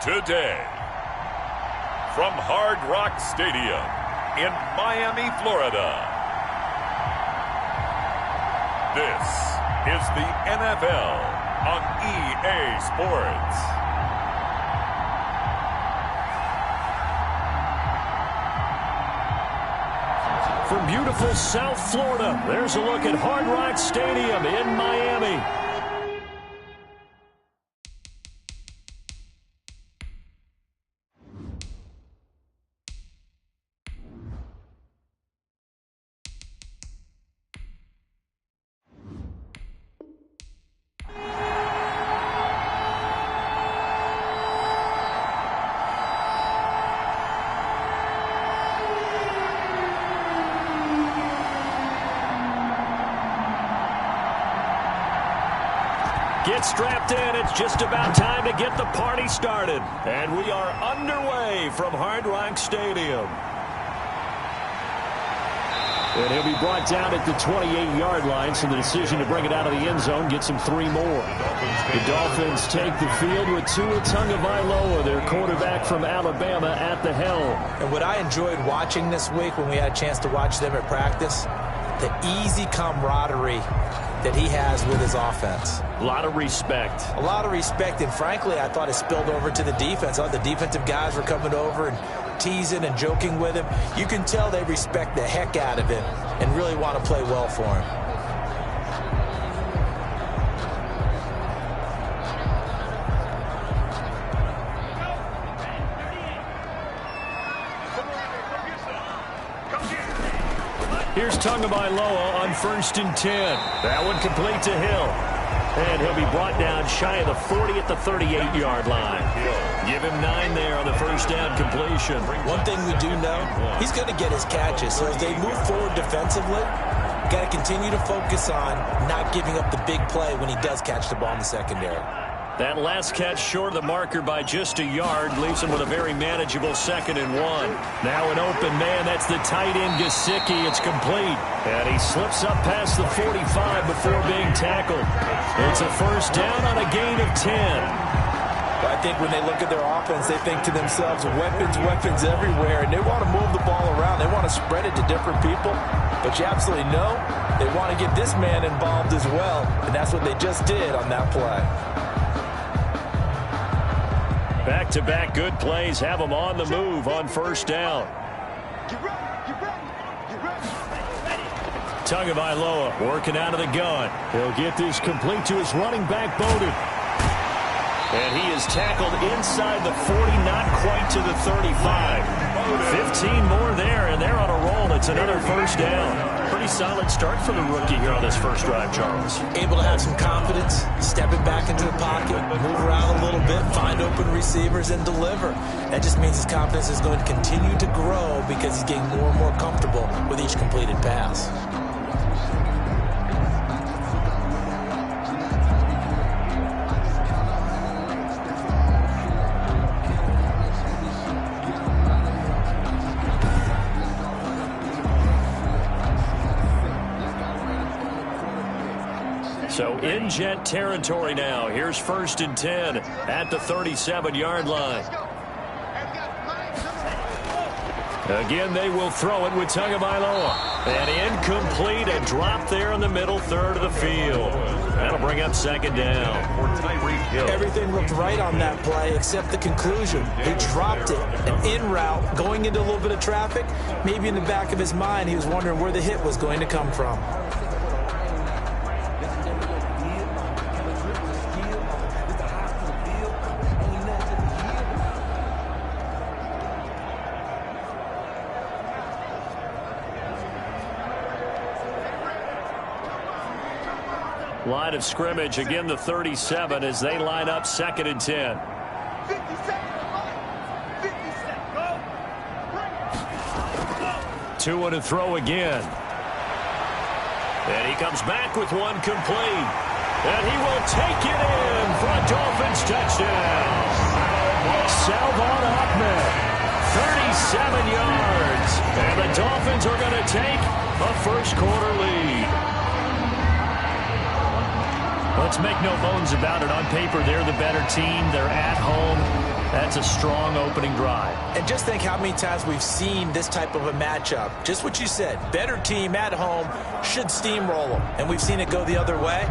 Today, from Hard Rock Stadium in Miami, Florida, this is the NFL on EA Sports. From beautiful South Florida, there's a look at Hard Rock Stadium in Miami. Get strapped in. It's just about time to get the party started. And we are underway from Hard Rock Stadium. And he'll be brought down at the 28-yard line, so the decision to bring it out of the end zone gets him 3 more. The Dolphins take the field with Tua Tagovailoa, their quarterback from Alabama, at the helm. And what I enjoyed watching this week when we had a chance to watch them at practice, the easy camaraderie that he has with his offense. A lot of respect. A lot of respect, and frankly, I thought it spilled over to the defense. All the defensive guys were coming over and teasing and joking with him. You can tell they respect the heck out of him and really want to play well for him. Here's Tagovailoa on 1st and 10. That one complete to Hill. And he'll be brought down shy of the 40 at the 38-yard line. Give him 9 there on the first down completion. One thing we do know, he's going to get his catches. So as they move forward defensively, got to continue to focus on not giving up the big play when he does catch the ball in the secondary. That last catch short of the marker by just a yard leaves him with a very manageable 2nd and 1. Now an open man. That's the tight end, Gesicki. It's complete. And he slips up past the 45 before being tackled. It's a first down on a gain of 10. I think when they look at their offense, they think to themselves, weapons everywhere, and they want to move the ball around. They want to spread it to different people. But you absolutely know they want to get this man involved as well, and that's what they just did on that play. Back-to-back good plays have them on the move on first down. Tagovailoa working out of the gun. He'll get this complete to his running back, Bowden. And he is tackled inside the 40, not quite to the 35. 15 more there, and they're on a roll. It's another first down. Pretty solid start for the rookie here on this first drive, Charles. Able to have some confidence, stepping back into the pocket, move around a little bit, find open receivers, and deliver. That just means his confidence is going to continue to grow because he's getting more and more comfortable with each completed pass. So in Jet territory now. Here's 1st and 10 at the 37-yard line. Again, they will throw it with Tagovailoa. And incomplete, a drop there in the middle third of the field. That'll bring up 2nd down. Everything looked right on that play except the conclusion. He dropped it, an in route, going into a little bit of traffic. Maybe in the back of his mind, he was wondering where the hit was going to come from. Line of scrimmage, again the 37 as they line up 2nd and 10. 2 to throw again. And he comes back with one complete. And he will take it in for a Dolphins touchdown. Salvon Ahmed, 37 yards. And the Dolphins are going to take a first quarter lead. Let's make no bones about it. On paper, they're the better team. They're at home. That's a strong opening drive. And just think how many times we've seen this type of a matchup. Just what you said, better team at home should steamroll them. And we've seen it go the other way.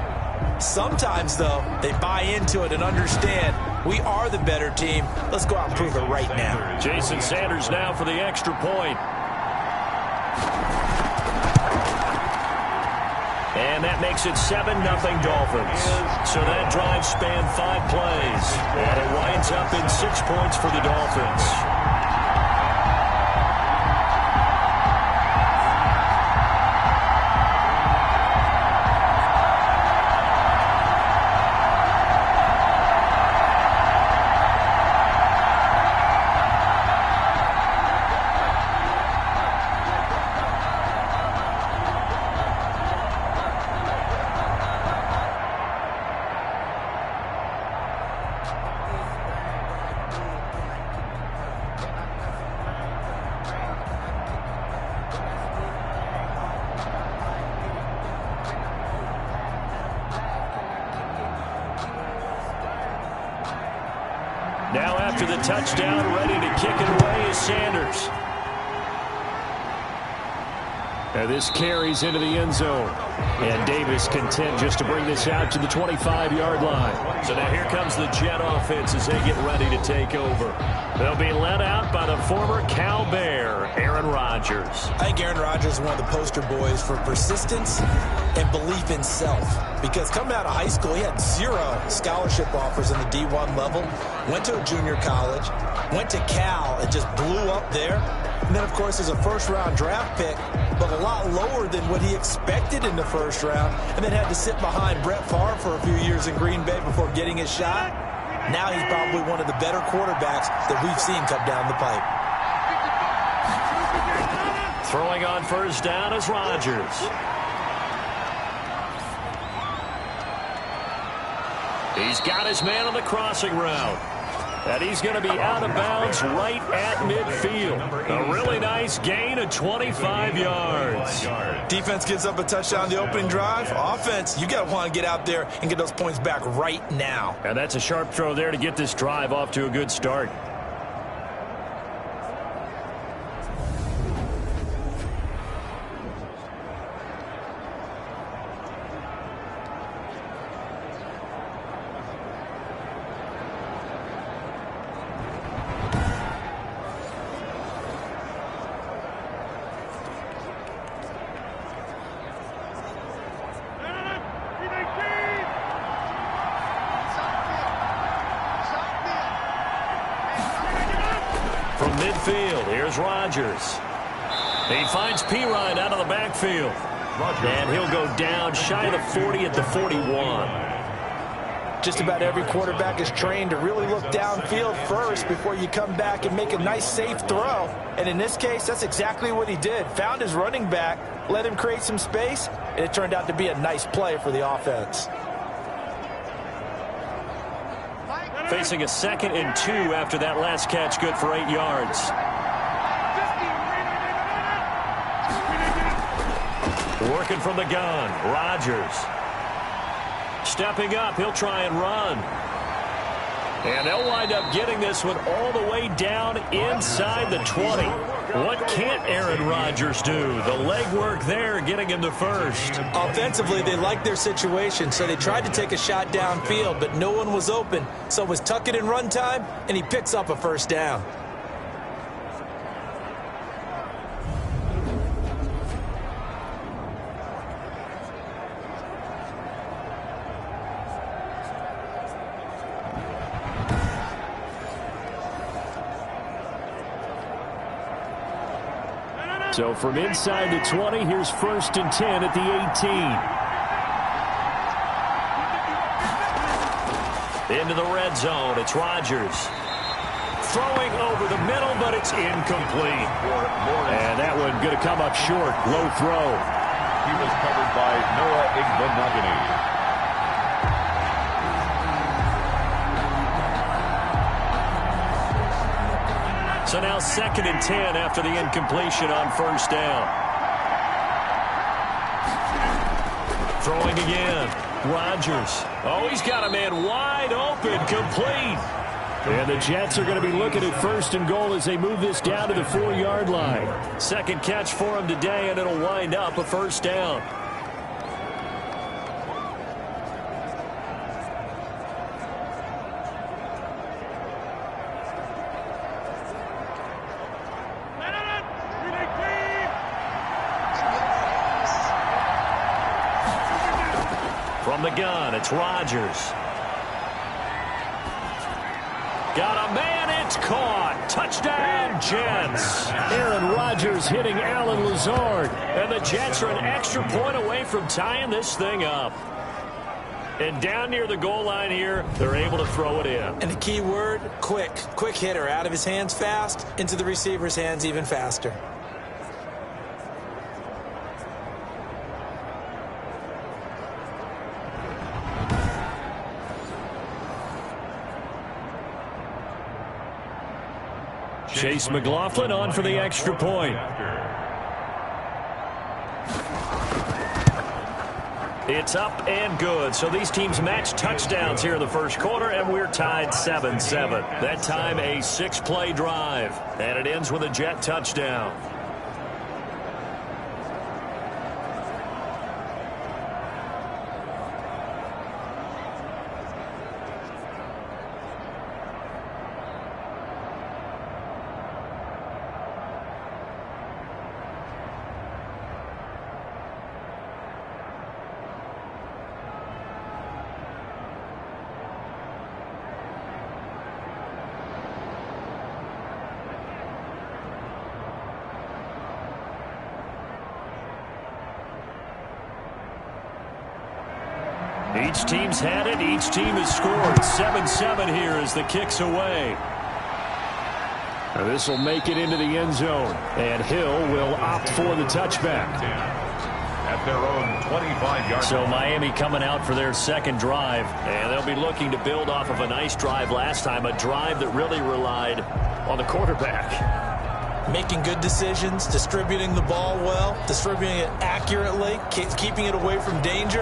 Sometimes, though, they buy into it and understand we are the better team. Let's go out and prove it right now. Jason Sanders now for the extra point. And that makes it 7-0 Dolphins. So that drive spanned 5 plays. And it winds up in 6 points for the Dolphins. Now after the touchdown, ready to kick it away is Sanders. Now this carries into the end zone. And Davis content just to bring this out to the 25-yard line. So now here comes the Jet offense as they get ready to take over. They'll be led out by the former Cal Bear, Aaron Rodgers. I think Aaron Rodgers is one of the poster boys for persistence and belief in self. Because coming out of high school, he had 0 scholarship offers in the D1 level. Went to a junior college, went to Cal, and just blew up there. And then, of course, as a first-round draft pick, but a lot lower than what he expected in the first round, and then had to sit behind Brett Favre for a few years in Green Bay before getting his shot. Now he's probably one of the better quarterbacks that we've seen come down the pipe. Throwing on first down is Rodgers. He's got his man on the crossing route. And he's going to be out of bounds right at midfield. A really nice gain of 25 yards. Defense gives up a touchdown on the opening drive. Offense, you got to want to get out there and get those points back right now. And that's a sharp throw there to get this drive off to a good start. From midfield, here's Rodgers. He finds Pirine out of the backfield. And he'll go down shy of the 40 at the 41. Just about every quarterback is trained to really look downfield first before you come back and make a nice, safe throw. And in this case, that's exactly what he did. Found his running back, let him create some space, and it turned out to be a nice play for the offense. Facing a 2nd and 2 after that last catch, good for 8 yards. Working from the gun, Rodgers. Stepping up, he'll try and run. And they'll wind up getting this one all the way down inside the 20. What can't Aaron Rodgers do? The legwork there getting him to first. Offensively, they liked their situation, so they tried to take a shot downfield, but no one was open. So it was tuck it in run time, and he picks up a first down. So from inside the 20, here's 1st and 10 at the 18. Into the red zone, it's Rodgers. Throwing over the middle, but it's incomplete. And that one going to come up short. Low throw. He was covered by Noah Igbenogany. So now 2nd and 10 after the incompletion on first down. Throwing again. Rodgers. Oh, he's got a man wide open, complete. And the Jets are going to be looking at first and goal as they move this down to the 4-yard line. Second catch for him today, and it'll wind up a first down. From the gun, it's Rodgers. Got a man, it's caught. Touchdown, Jets. Aaron Rodgers hitting Alan Lazard. And the Jets are an extra point away from tying this thing up. And down near the goal line here, they're able to throw it in. And the key word, quick. Quick hitter. Out of his hands fast, into the receiver's hands even faster. Chase McLaughlin on for the extra point. It's up and good. So these teams match touchdowns here in the first quarter, and we're tied 7-7. That time a 6-play drive, and it ends with a Jet touchdown. Each team's had it. Each team has scored. 7-7 here as the kick's away. This will make it into the end zone. And Hill will opt for the touchback. At their own 25-yard. So Miami coming out for their second drive. And they'll be looking to build off of a nice drive last time. A drive that really relied on the quarterback. Making good decisions, distributing the ball well, distributing it accurately, keeping it away from danger.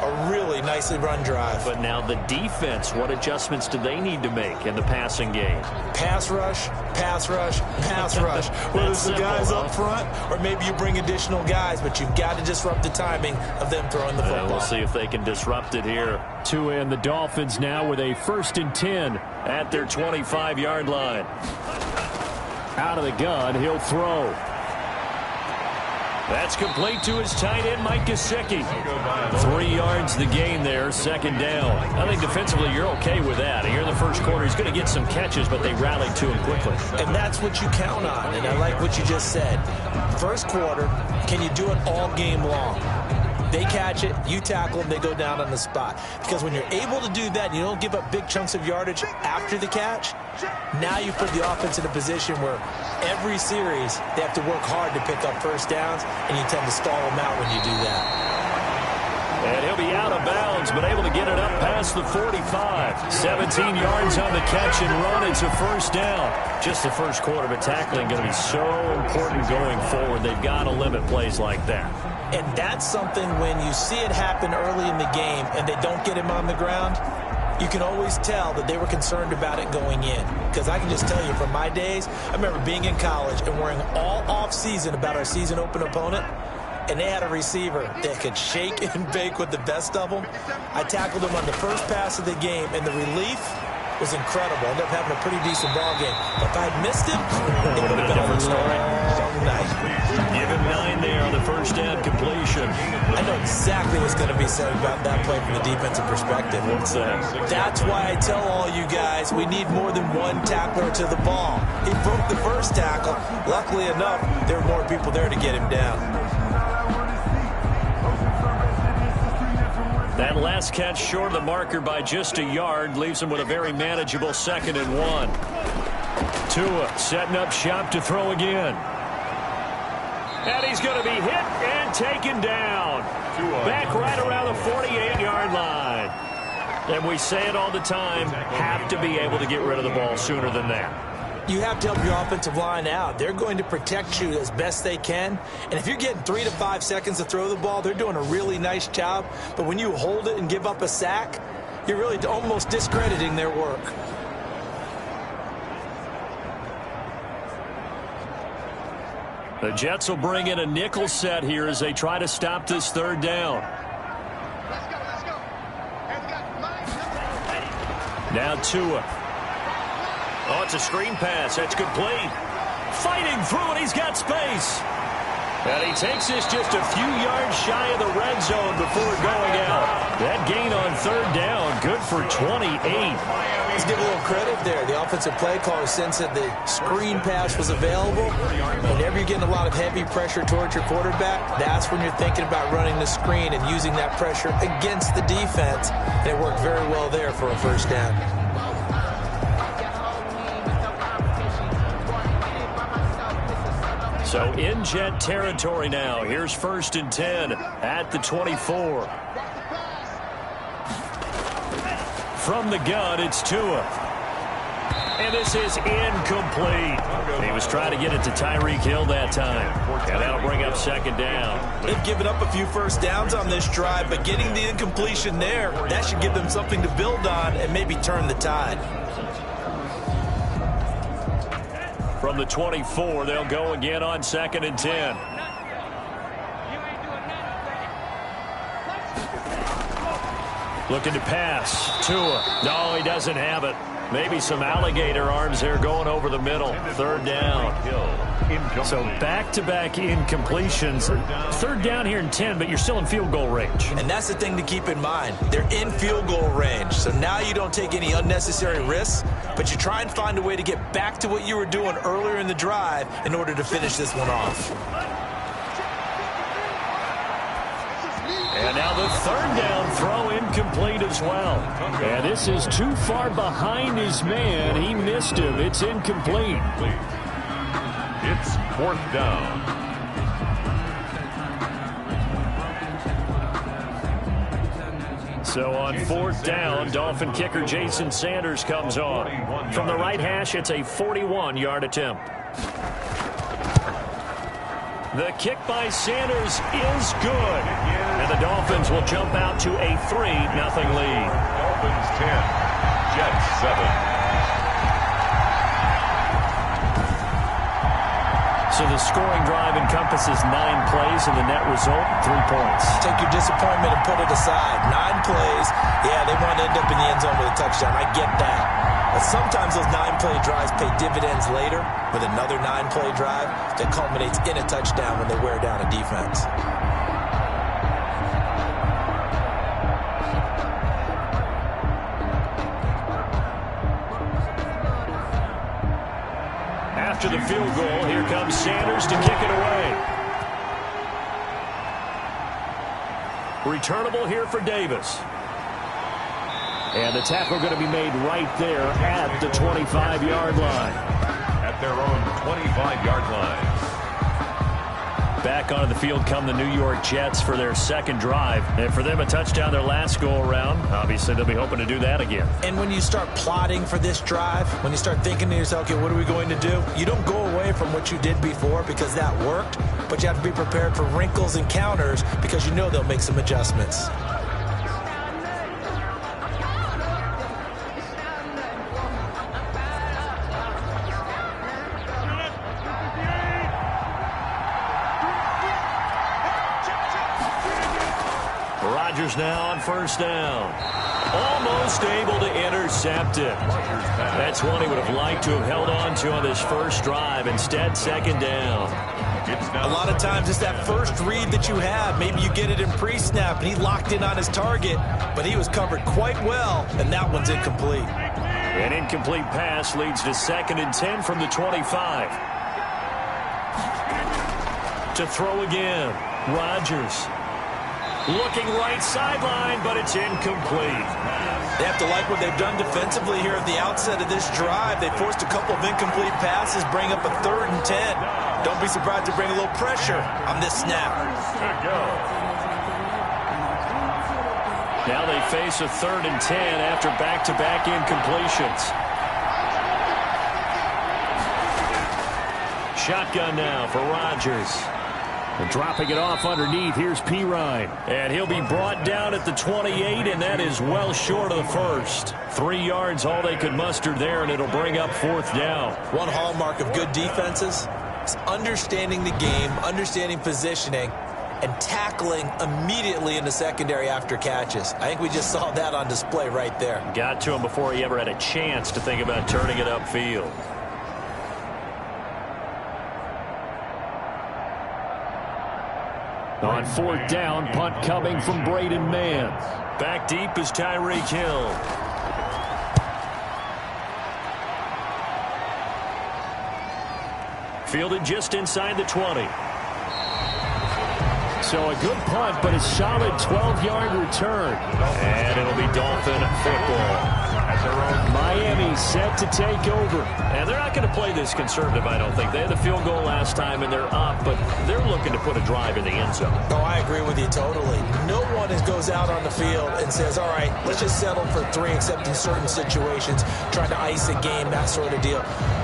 A really nicely run drive. But now the defense, what adjustments do they need to make in the passing game? Pass rush, pass rush, pass rush. Whether it's the guys up front or maybe you bring additional guys, but you've got to disrupt the timing of them throwing the football. We'll see if they can disrupt it here. Tua and the Dolphins now with a 1st and 10 at their 25-yard line. Out of the gun, he'll throw. That's complete to his tight end, Mike Gesicki. 3 yards the gain there, second down. I think defensively you're okay with that. Here in the first quarter, he's going to get some catches, but they rallied to him quickly. And that's what you count on, and I like what you just said. First quarter, can you do it all game long? They catch it, you tackle them, they go down on the spot. Because when you're able to do that, you don't give up big chunks of yardage after the catch, now you put the offense in a position where every series they have to work hard to pick up first downs, and you tend to stall them out when you do that. And he'll be out of bounds, but able to get it up past the 45. 17 yards on the catch and run. It's a first down. Just the first quarter, but tackling going to be so important going forward. They've got to limit plays like that. And that's something when you see it happen early in the game and they don't get him on the ground, you can always tell that they were concerned about it going in. Because I can just tell you from my days, I remember being in college and worrying all off-season about our season open opponent, and they had a receiver that could shake and bake with the best of them. I tackled him on the first pass of the game, and the relief was incredible. Ended up having a pretty decent ball game. But if I'd missed him, it would have been a different story. Give him 9 there on the first down completion. I know exactly what's going to be said about that play from the defensive perspective. What's that? That's why I tell all you guys we need more than one tackler to the ball. He broke the first tackle. Luckily enough, there were more people there to get him down. That last catch short of the marker by just a yard leaves him with a very manageable 2nd and 1. Tua setting up shop to throw again. And he's going to be hit and taken down. Back right around the 48-yard line. And we say it all the time, have to be able to get rid of the ball sooner than that. You have to help your offensive line out. They're going to protect you as best they can. And if you're getting 3 to 5 seconds to throw the ball, they're doing a really nice job. But when you hold it and give up a sack, you're really almost discrediting their work. The Jets will bring in a nickel set here as they try to stop this third down. Now Tua. Oh, it's a screen pass. That's complete. Fighting through it. He's got space. And he takes this just a few yards shy of the red zone before going out. That gain on third down, good for 28. Let's give a little credit there. The offensive play caller sensed that the screen pass was available. Whenever you're getting a lot of heavy pressure towards your quarterback, that's when you're thinking about running the screen and using that pressure against the defense. And it worked very well there for a first down. So in Jet territory now. Here's 1st and 10 at the 24. From the gun, it's Tua. And this is incomplete. He was trying to get it to Tyreek Hill that time. And that'll bring up 2nd down. They've given up a few first downs on this drive, but getting the incompletion there, that should give them something to build on and maybe turn the tide. From the 24, they'll go again on 2nd and 10. Looking to pass. Tua. No, he doesn't have it. Maybe some alligator arms there going over the middle. 3rd down. So back-to-back incompletions. 3rd down here in 10, but you're still in field goal range. And that's the thing to keep in mind. They're in field goal range. So now you don't take any unnecessary risks, but you try and find a way to get back to what you were doing earlier in the drive in order to finish this one off. And now the 3rd down throw incomplete as well. And this is too far behind his man. He missed him. It's incomplete. It's 4th down. So on 4th down, Dolphin kicker Jason Sanders comes on. From the right hash, it's a 41-yard attempt. The kick by Sanders is good. And the Dolphins will jump out to a 3-0 lead. Dolphins 10, Jets 7. So the scoring drive encompasses 9 plays, and the net result, 3 points. Take your disappointment and put it aside. 9 plays. Yeah, they want to end up in the end zone with a touchdown. I get that. But sometimes those 9-play drives pay dividends later with another 9-play drive that culminates in a touchdown when they wear down a defense. After the field goal, here comes Sanders to kick it away. Returnable here for Davis. And the tackle going to be made right there at the 25-yard line. At their own 25-yard line. Back onto the field come the New York Jets for their 2nd drive. And for them, a touchdown their last go-around. Obviously, they'll be hoping to do that again. And when you start plotting for this drive, when you start thinking to yourself, okay, what are we going to do? You don't go away from what you did before because that worked, but you have to be prepared for wrinkles and counters because you know they'll make some adjustments. Rodgers now on 1st down. Almost able to intercept it. That's one he would have liked to have held on to on this first drive. Instead, 2nd down. A lot of times it's that first read that you have. Maybe you get it in pre-snap, and he locked in on his target, but he was covered quite well, and that one's incomplete. An incomplete pass leads to 2nd and 10 from the 25. To throw again, Rodgers. Looking right sideline, but it's incomplete. They have to like what they've done defensively here at the outset of this drive. They forced a couple of incomplete passes, bring up a 3rd and 10. Don't be surprised to bring a little pressure on this snap. Good go. Now they face a 3rd and 10 after back-to-back incompletions. Shotgun now for Rodgers. And dropping it off underneath, here's Pirine. And he'll be brought down at the 28, and that is well short of the first. 3 yards, all they could muster there, and it'll bring up 4th down. One hallmark of good defenses is understanding the game, understanding positioning, and tackling immediately in the secondary after catches. I think we just saw that on display right there. Got to him before he ever had a chance to think about turning it upfield. On 4th down, punt coming from Braden Mann. Back deep is Tyreek Hill. Fielded just inside the 20. So a good punt, but a solid 12-yard return. And it'll be Dolphin football. Miami set to take over. And they're not going to play this conservative, I don't think. They had the field goal last time, and they're up, but they're looking to put a drive in the end zone. Oh, I agree with you totally. No one goes out on the field and says, all right, let's just settle for 3, except in certain situations, trying to ice a game, that sort of deal.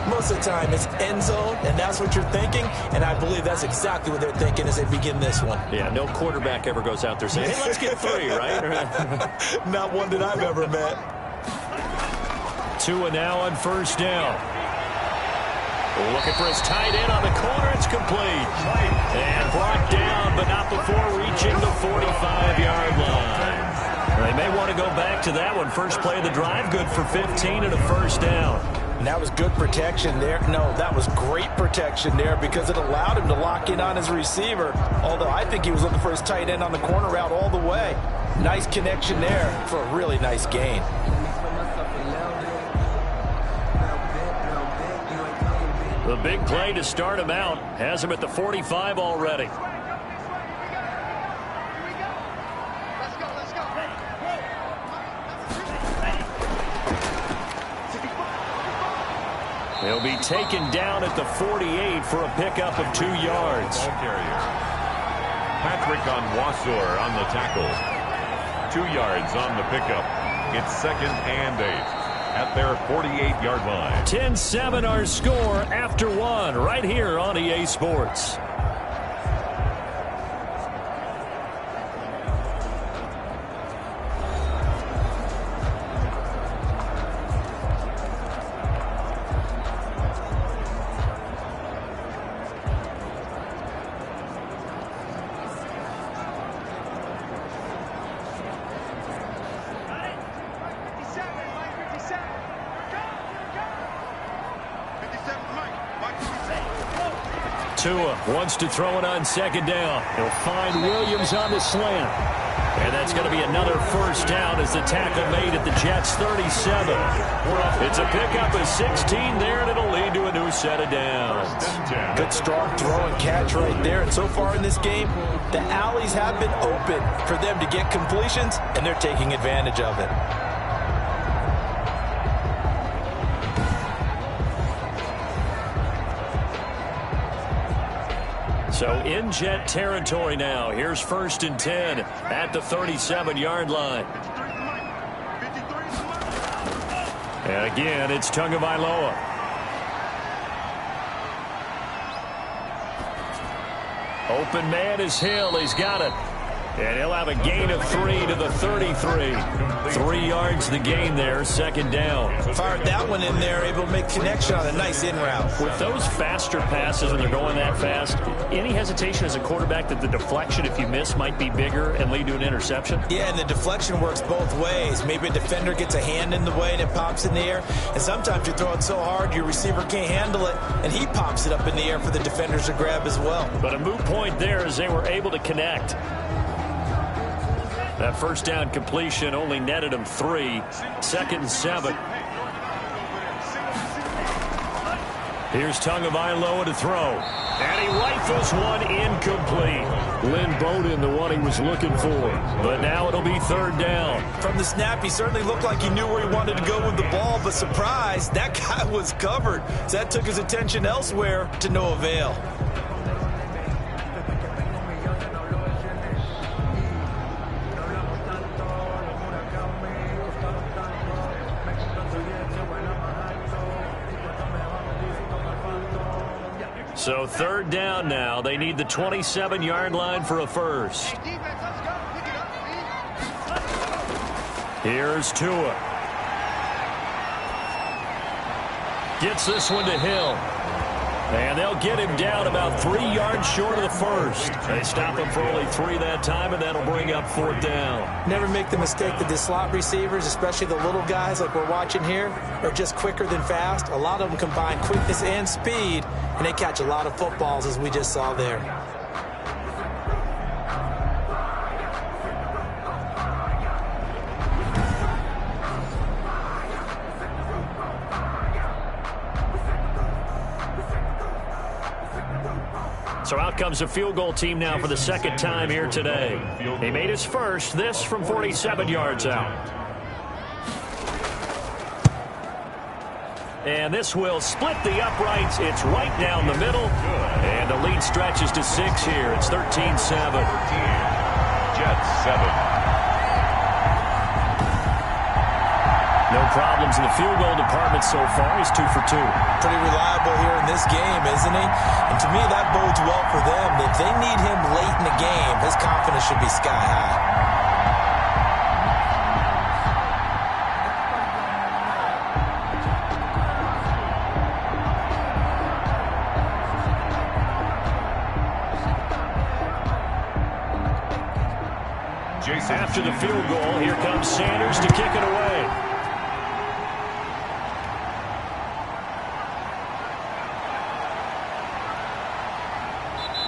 Most of the time, it's end zone, and that's what you're thinking, and I believe that's exactly what they're thinking as they begin this one. Yeah, no quarterback ever goes out there saying, hey, let's get 3, right? Not one that I've ever met. Tua now on 1st down. Looking for his tight end on the corner. It's complete. And brought down, but not before reaching the 45-yard line. They may want to go back to that one. First play of the drive, good for 15 and a 1st down. And that was good protection there. No, that was great protection there because it allowed him to lock in on his receiver. Although I think he was looking for his tight end on the corner route all the way. Nice connection there for a really nice gain. The big play to start him out has him at the 45 already. He'll be taken down at the 48 for a pickup of 2 yards. Patrick on Wasor on the tackle. 2 yards on the pickup. It's 2nd and 8. At their 48-yard line. 10-7 our score after 1 right here on EA Sports. Tua wants to throw it on 2nd down. He'll find Williams on the slant. And that's going to be another 1st down as the tackle made at the Jets' 37. It's a pickup of 16 there, and it'll lead to a new set of downs. Good strong throw and catch right there. And so far in this game, the alleys have been open for them to get completions, and they're taking advantage of it. So in Jet territory now. Here's 1st and 10 at the 37-yard line. And again, it's Tagovailoa. Open man is Hill. He's got it. And he'll have a gain of 3 to the 33. 3 yards the gain there, 2nd down. Fired that one in there, able to make connection on a nice in route. With those faster passes when they're going that fast, any hesitation as a quarterback that the deflection, if you miss, might be bigger and lead to an interception? Yeah, and the deflection works both ways. Maybe a defender gets a hand in the way and it pops in the air. And sometimes you throw it so hard your receiver can't handle it, and he pops it up in the air for the defenders to grab as well. But a moot point there as they were able to connect. That 1st down completion only netted him 3. 2nd and 7. Here's Tagovailoa to throw. And he rifles one incomplete. Lynn Bowden, the one he was looking for. But now it'll be 3rd down. From the snap, he certainly looked like he knew where he wanted to go with the ball, but surprise, that guy was covered. So that took his attention elsewhere to no avail. So 3rd down now. They need the 27-yard line for a 1st. Here's Tua. Gets this one to Hill. And they'll get him down about 3 yards short of the first. They stop him for only 3 that time, and that'll bring up 4th down. Never make the mistake that the slot receivers, especially the little guys like we're watching here, are just quicker than fast. A lot of them combine quickness and speed, and they catch a lot of footballs, as we just saw there. So out comes a field goal team now for the 2nd time here today. He made his first, this from 47 yards out. And this will split the uprights. It's right down the middle. And the lead stretches to 6 here. It's 13-7. Jets 7. No problems in the field goal department so far. He's 2 for 2. Pretty reliable here in this game, isn't he? And to me, that bodes well for them. If they need him late in the game, his confidence should be sky high. After the field goal, here comes Sanders to kick it away.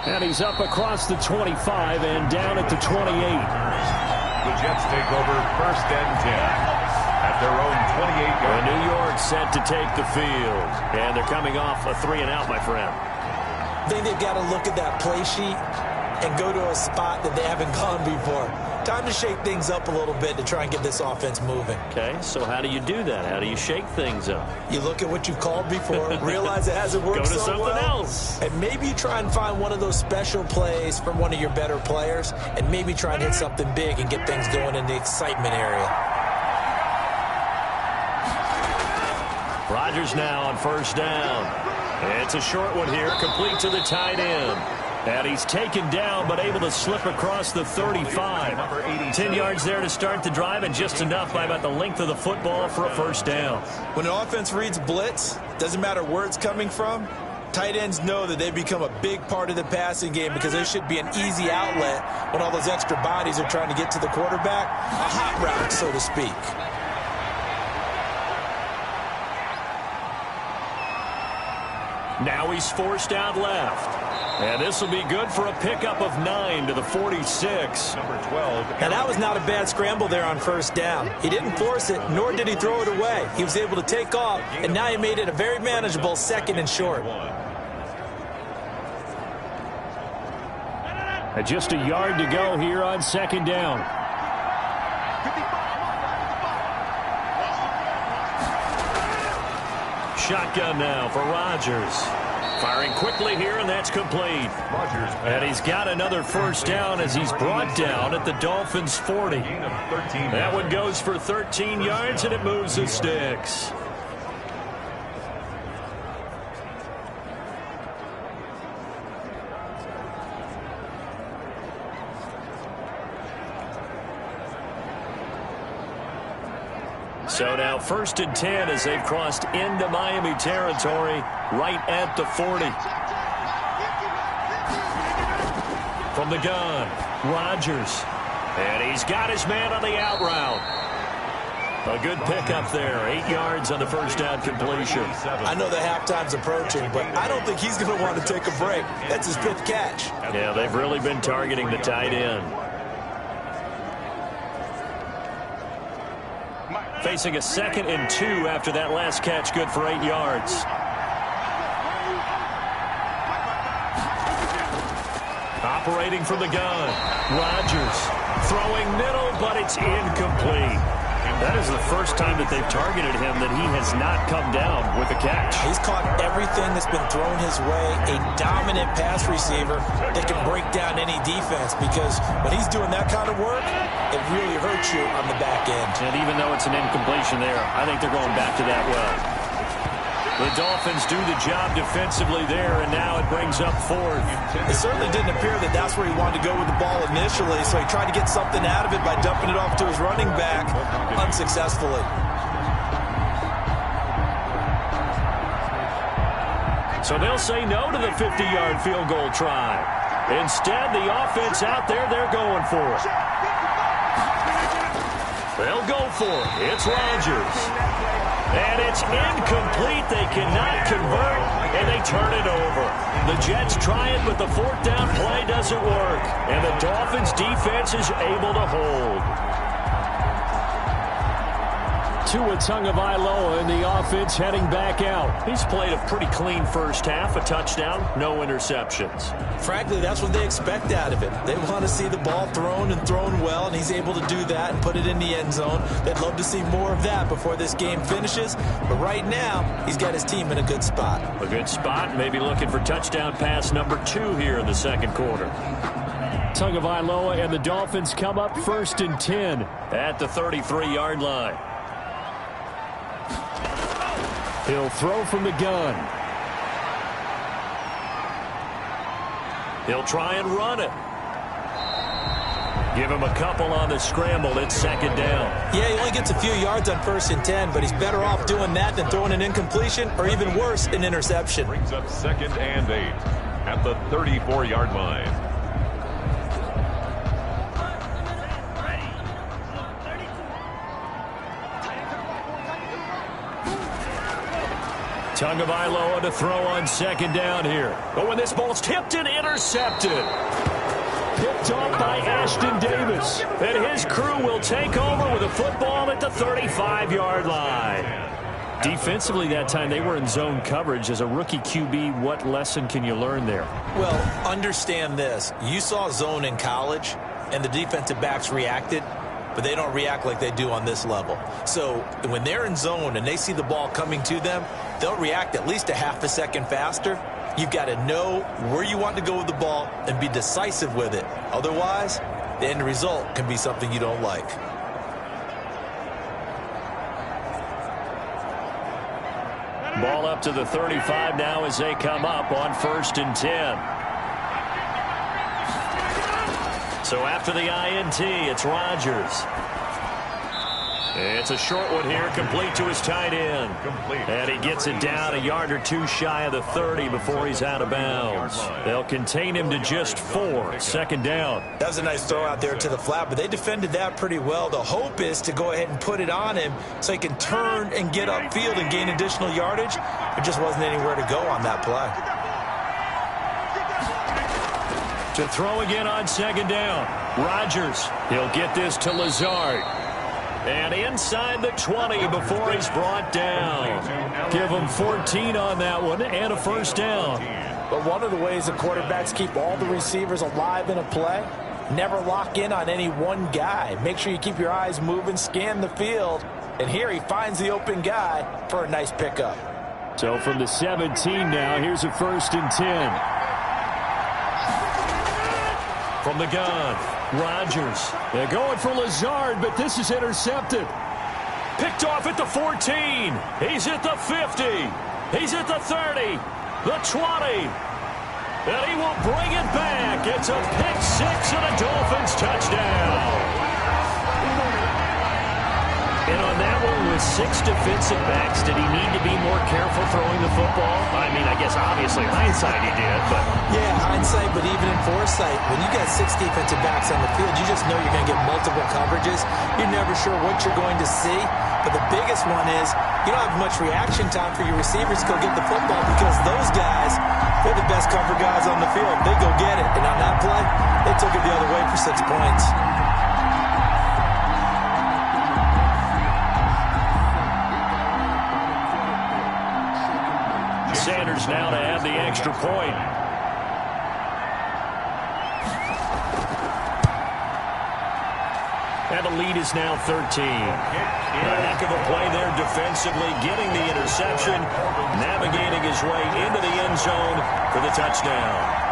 And he's up across the 25 and down at the 28. The Jets take over 1st and 10 at their own 28-yard. New York set to take the field. And they're coming off a 3-and-out, my friend. I think they've got to look at that play sheet and go to a spot that they haven't gone before. Time to shake things up a little bit to try and get this offense moving. Okay, so how do you do that? How do you shake things up? You look at what you've called before, realize it hasn't worked so well. Go to something else. And maybe you try and find one of those special plays from one of your better players, and maybe try and hit something big and get things going in the excitement area. Rodgers now on 1st down. It's a short one here, complete to the tight end. And he's taken down, but able to slip across the 35. 10 yards there to start the drive, and just enough by about the length of the football for a 1st down. When an offense reads blitz, doesn't matter where it's coming from, tight ends know that they become a big part of the passing game because there should be an easy outlet when all those extra bodies are trying to get to the quarterback. A hot route, so to speak. Now he's forced out left. And this will be good for a pickup of 9 to the 46. Number 12. And that was not a bad scramble there on 1st down. He didn't force it, nor did he throw it away. He was able to take off, and now he made it a very manageable 2nd and short. And just a yard to go here on 2nd down. Shotgun now for Rodgers. Firing quickly here, and that's complete. Rodgers. And he's got another 1st down as he's brought down at the Dolphins' 40. That one goes for 13 yards, and it moves the sticks. So now 1st and 10 as they've crossed into Miami territory right at the 40. From the gun, Rodgers. And he's got his man on the out route. A good pickup there. 8 yards on the 1st down completion. I know the halftime's approaching, but I don't think he's going to want to take a break. That's his 5th catch. Yeah, they've really been targeting the tight end. Facing a 2nd and 2 after that last catch, good for 8 yards. Operating from the gun, Rodgers throwing middle, but it's incomplete. That is the first time that they've targeted him that he has not come down with a catch. He's caught everything that's been thrown his way. A dominant pass receiver that can break down any defense, because when he's doing that kind of work, it really hurts you on the back end. And even though it's an incompletion there, I think they're going back to that well. The Dolphins do the job defensively there, and now it brings up 4th. It certainly didn't appear that that's where he wanted to go with the ball initially, so he tried to get something out of it by dumping it off to his running back unsuccessfully. So they'll say no to the 50-yard field goal try. Instead, the offense out there, they're going for it. They'll go for it. It's Rodgers. And it's incomplete. They cannot convert, and they turn it over. The Jets try it, but the fourth down play doesn't work. And the Dolphins' defense is able to hold. Tua Tagovailoa in the offense heading back out. He's played a pretty clean first half, a touchdown, no interceptions. Frankly, that's what they expect out of him. They want to see the ball thrown and thrown well, and he's able to do that and put it in the end zone. They'd love to see more of that before this game finishes, but right now, he's got his team in a good spot. A good spot, maybe looking for touchdown pass number 2 here in the second quarter. Tagovailoa and the Dolphins come up 1st and 10 at the 33-yard line. He'll throw from the gun. He'll try and run it. Give him a couple on the scramble. It's second down. Yeah, he only gets a few yards on 1st and 10, but he's better off doing that than throwing an incompletion or even worse, an interception. Brings up 2nd and 8 at the 34-yard line. Tagovailoa to throw on second down here. But when this ball's tipped and intercepted. Picked off by Ashton Davis. And his crew will take over with a football at the 35-yard line. Defensively that time, they were in zone coverage. As a rookie QB, what lesson can you learn there? Well, understand this. You saw zone in college, and the defensive backs reacted, but they don't react like they do on this level. So when they're in zone and they see the ball coming to them, they'll react at least a half a second faster. You've got to know where you want to go with the ball and be decisive with it. Otherwise, the end result can be something you don't like. Ball up to the 35 now as they come up on 1st and 10. So after the INT, it's Rodgers. It's a short one here, complete to his tight end. And he gets it down a yard or 2 shy of the 30 before he's out of bounds. They'll contain him to just 4, second down. That was a nice throw out there to the flat, but they defended that pretty well. The hope is to go ahead and put it on him so he can turn and get upfield and gain additional yardage. There just wasn't anywhere to go on that play. To throw again on second down. Rodgers, he'll get this to Lazard. And inside the 20 before he's brought down. Give him 14 on that one and a first down. But one of the ways the quarterbacks keep all the receivers alive in a play, never lock in on any one guy. Make sure you keep your eyes moving, scan the field. And here he finds the open guy for a nice pickup. So from the 17 now, here's a 1st and 10. From the gun, Rodgers. They're going for Lazard, but this is intercepted. Picked off at the 14. He's at the 50. He's at the 30. The 20. And he will bring it back. It's a pick 6 and a Dolphins touchdown. And on that one, with 6 defensive backs, did he need to be more careful throwing the football? I mean, I guess obviously hindsight he did, but... Yeah, hindsight, but even in foresight, when you got 6 defensive backs on the field, you just know you're going to get multiple coverages. You're never sure what you're going to see. But the biggest one is you don't have much reaction time for your receivers to go get the football because those guys, they're the best cover guys on the field. They go get it. And on that play, they took it the other way for 6 points. Sanders now to add the extra point. And the lead is now 13. A heck of a play there defensively, getting the interception, navigating his way into the end zone for the touchdown.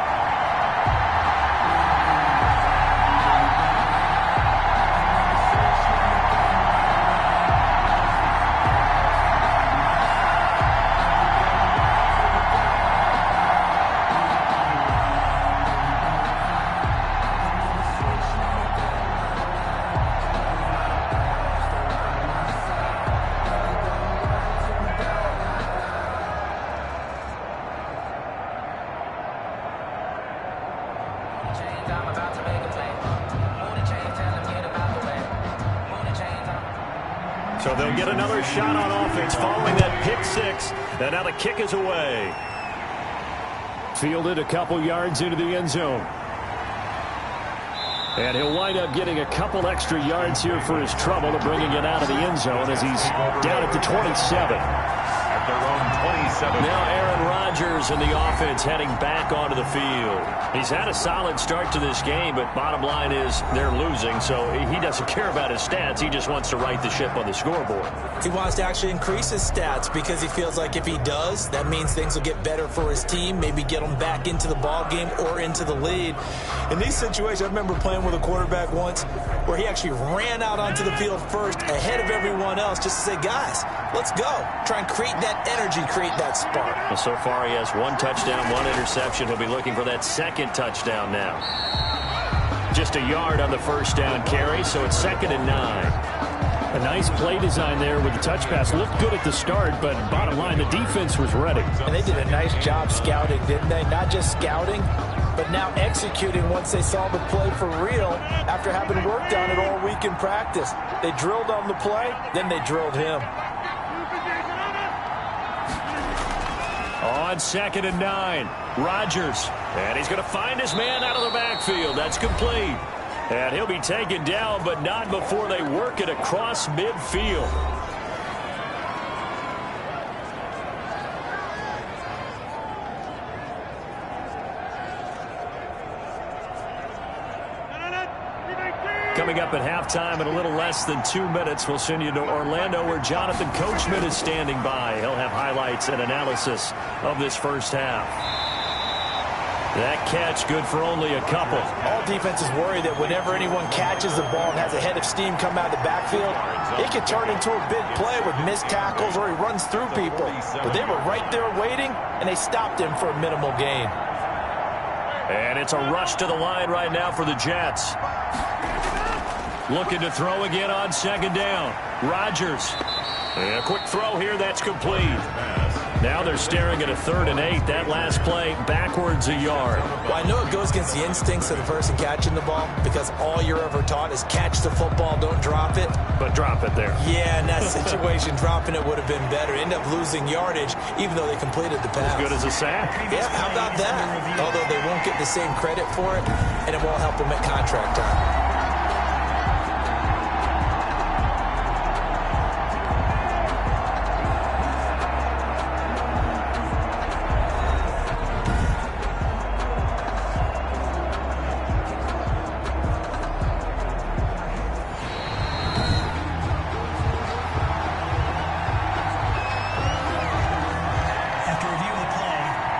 So they'll get another shot on offense following that pick six. And now the kick is away. Fielded a couple yards into the end zone. And he'll wind up getting a couple extra yards here for his trouble to bringing it out of the end zone as he's down at the 27. At their own 27. Now Aaron Rodgers and the offense heading back onto the field. He's had a solid start to this game, but bottom line is they're losing, so he doesn't care about his stats. He just wants to right the ship on the scoreboard. He wants to actually increase his stats because he feels like if he does, that means things will get better for his team, maybe get them back into the ball game or into the lead. In these situations, I remember playing with a quarterback once where he actually ran out onto the field first ahead of everyone else just to say, guys, let's go. Try and create that energy, create that spark. Well, so far he has one touchdown, one interception. He'll be looking for that second touchdown now. Just a yard on the first down carry, so it's 2nd and 9. A nice play design there with the touch pass. Looked good at the start, but bottom line, the defense was ready. And they did a nice job scouting, didn't they? Not just scouting, but now executing once they saw the play for real after having worked on it all week in practice. They drilled on the play, then they drilled him. On 2nd and 9, Rodgers. And he's going to find his man out of the backfield. That's complete. And he'll be taken down, but not before they work it across midfield. Coming up at halftime in a little less than 2 minutes, we'll send you to Orlando where Jonathan Coachman is standing by. He'll have highlights and analysis of this first half. That catch good for only a couple. All defenses worry that whenever anyone catches the ball and has a head of steam come out of the backfield, it could turn into a big play with missed tackles or he runs through people. But they were right there waiting, and they stopped him for a minimal gain. And it's a rush to the line right now for the Jets. Looking to throw again on 2nd down. Rodgers. And a quick throw here, that's complete. Now they're staring at a 3rd and 8. That last play backwards a yard. Well, I know it goes against the instincts of the person catching the ball because all you're ever taught is catch the football, don't drop it. But drop it there. Yeah, in that situation, dropping it would have been better. End up losing yardage even though they completed the pass. As good as a sack. Yeah, how about that? Although they won't get the same credit for it, and it won't help them at contract time.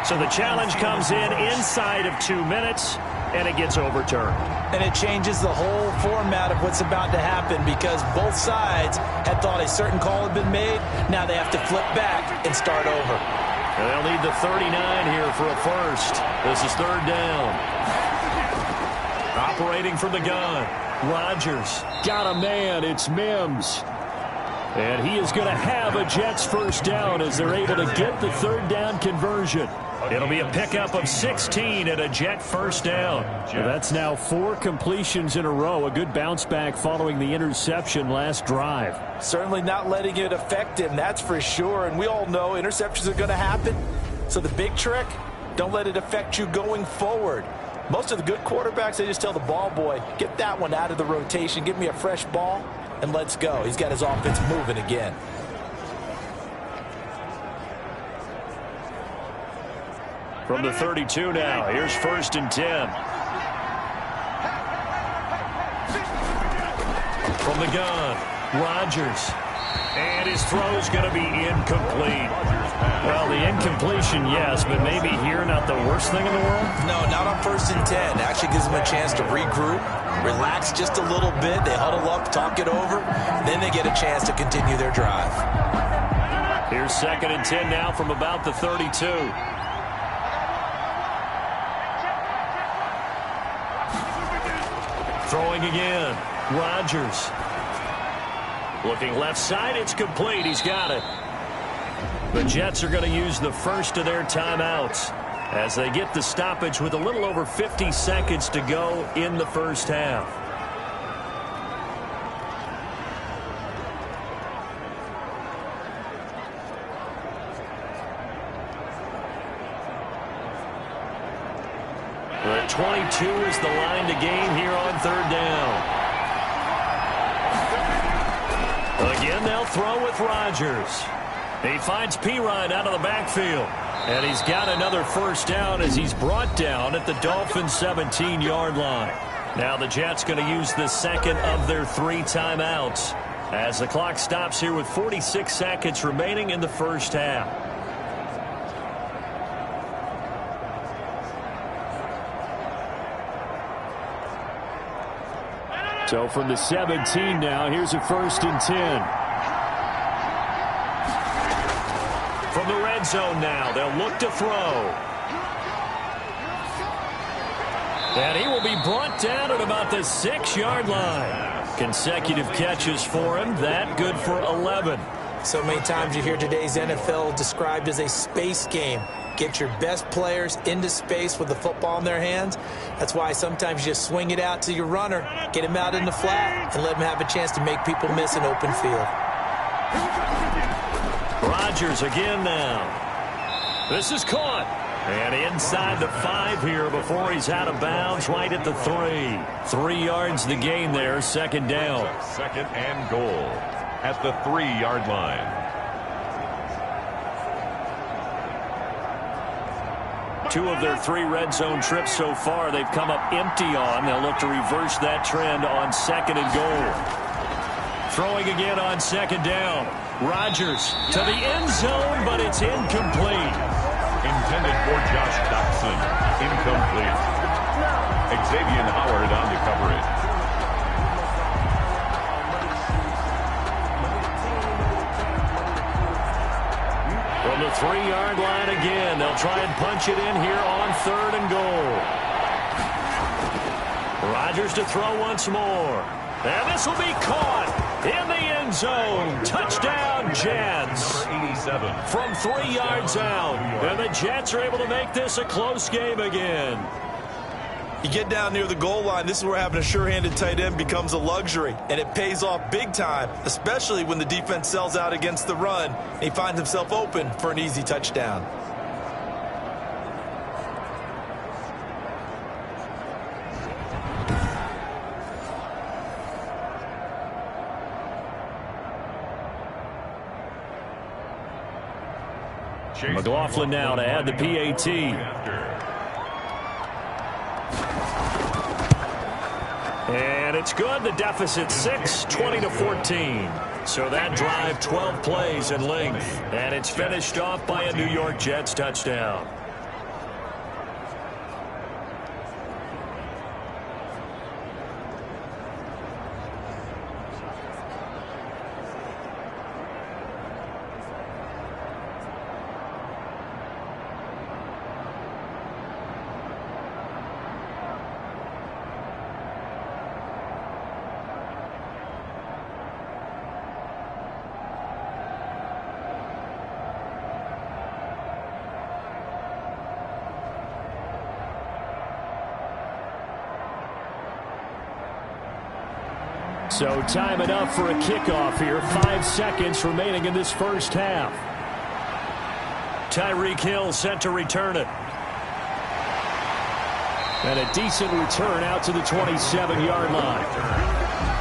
So the challenge comes in inside of 2 minutes, and it gets overturned. And it changes the whole format of what's about to happen because both sides had thought a certain call had been made. Now they have to flip back and start over. And they'll need the 39 here for a first. This is 3rd down. Operating from the gun. Rodgers got a man. It's Mims. And he is going to have a Jets first down as they're able to get the 3rd down conversion. It'll be a pickup of 16 and a Jet first down. That's now 4 completions in a row. A good bounce back following the interception last drive. Certainly not letting it affect him, that's for sure. And we all know interceptions are going to happen. So the big trick, don't let it affect you going forward. Most of the good quarterbacks, they just tell the ball boy, get that one out of the rotation, give me a fresh ball, and let's go. He's got his offense moving again. From the 32 now, here's 1st and 10. From the gun, Rodgers. And his throw's going to be incomplete. Well, the incompletion, yes, but maybe here not the worst thing in the world? No, not on 1st and 10. Actually gives them a chance to regroup, relax just a little bit. They huddle up, talk it over. Then they get a chance to continue their drive. Here's 2nd and 10 now from about the 32. Throwing again. Rodgers. Looking left side. It's complete. He's got it. The Jets are going to use the first of their timeouts. as they get the stoppage with a little over 50 seconds to go in the first half. The 22 is the line to gain here on third down. Again, they'll throw with Rodgers. He finds Pirine out of the backfield. And he's got another first down as he's brought down at the Dolphins' 17-yard line. Now the Jets going to use the second of their 3 timeouts as the clock stops here with 46 seconds remaining in the first half. So from the 17 now, here's a 1st and 10. From the red zone now, they'll look to throw. And he will be brought down at about the 6-yard line. Consecutive catches for him. That good for 11. So many times you hear today's NFL described as a space game. Get your best players into space with the football in their hands. That's why sometimes you just swing it out to your runner, get him out in the flat, and let him have a chance to make people miss an open field. Rodgers again now. This is caught. And inside the 5 here before he's out of bounds right at the 3. 3 yards the gain there, 2nd down. 2nd and goal at the 3-yard line. 2 of their 3 red zone trips so far they've come up empty on. They'll look to reverse that trend on 2nd and goal. Throwing again on 2nd down. Rodgers to the end zone, but it's incomplete. Intended for Josh Doctson. Incomplete. Xavier Howard on the coverage. From the 3-yard line again, they'll try and punch it in here on 3rd and goal. Rodgers to throw once more. And this will be caught in the end zone. Touchdown, Jets. Number 87. From 3 yards out. And the Jets are able to make this a close game again. You get down near the goal line, this is where having a sure-handed tight end becomes a luxury, and it pays off big time, especially when the defense sells out against the run, and he finds himself open for an easy touchdown. McLaughlin now to add the PAT. And it's good. The deficit 6, 20-14. So that drive 12 plays in length. And it's finished off by a New York Jets touchdown. So time enough for a kickoff here. 5 seconds remaining in this first half. Tyreek Hill set to return it. And a decent return out to the 27-yard line.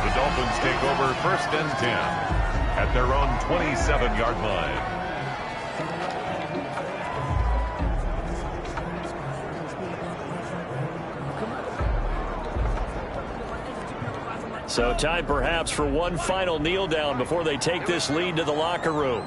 The Dolphins take over 1st and 10 at their own 27-yard line. So time perhaps for one final kneel down before they take this lead to the locker room.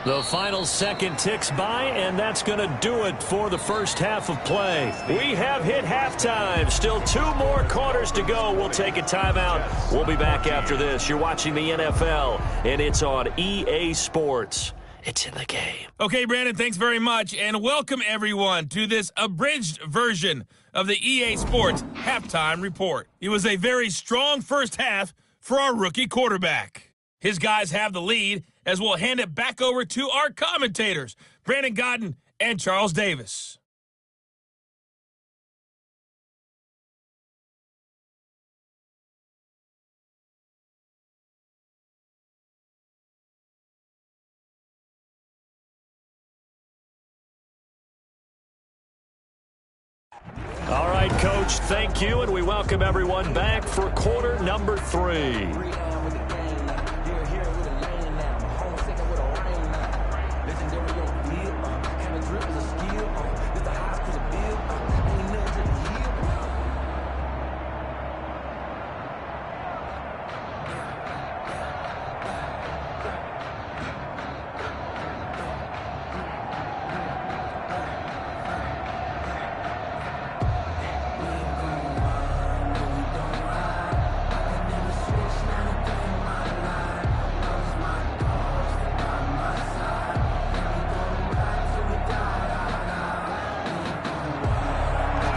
The final second ticks by, and that's going to do it for the first half of play. We have hit halftime. Still 2 more quarters to go. We'll take a timeout. We'll be back after this. You're watching the NFL, and it's on EA Sports. It's in the game. Okay, Brandon, thanks very much, and welcome everyone to this abridged version of the EA Sports Halftime Report. It was a very strong first half for our rookie quarterback. His guys have the lead as we'll hand it back over to our commentators, Brandon Godden and Charles Davis. All right, Coach, thank you, and we welcome everyone back for quarter number 3.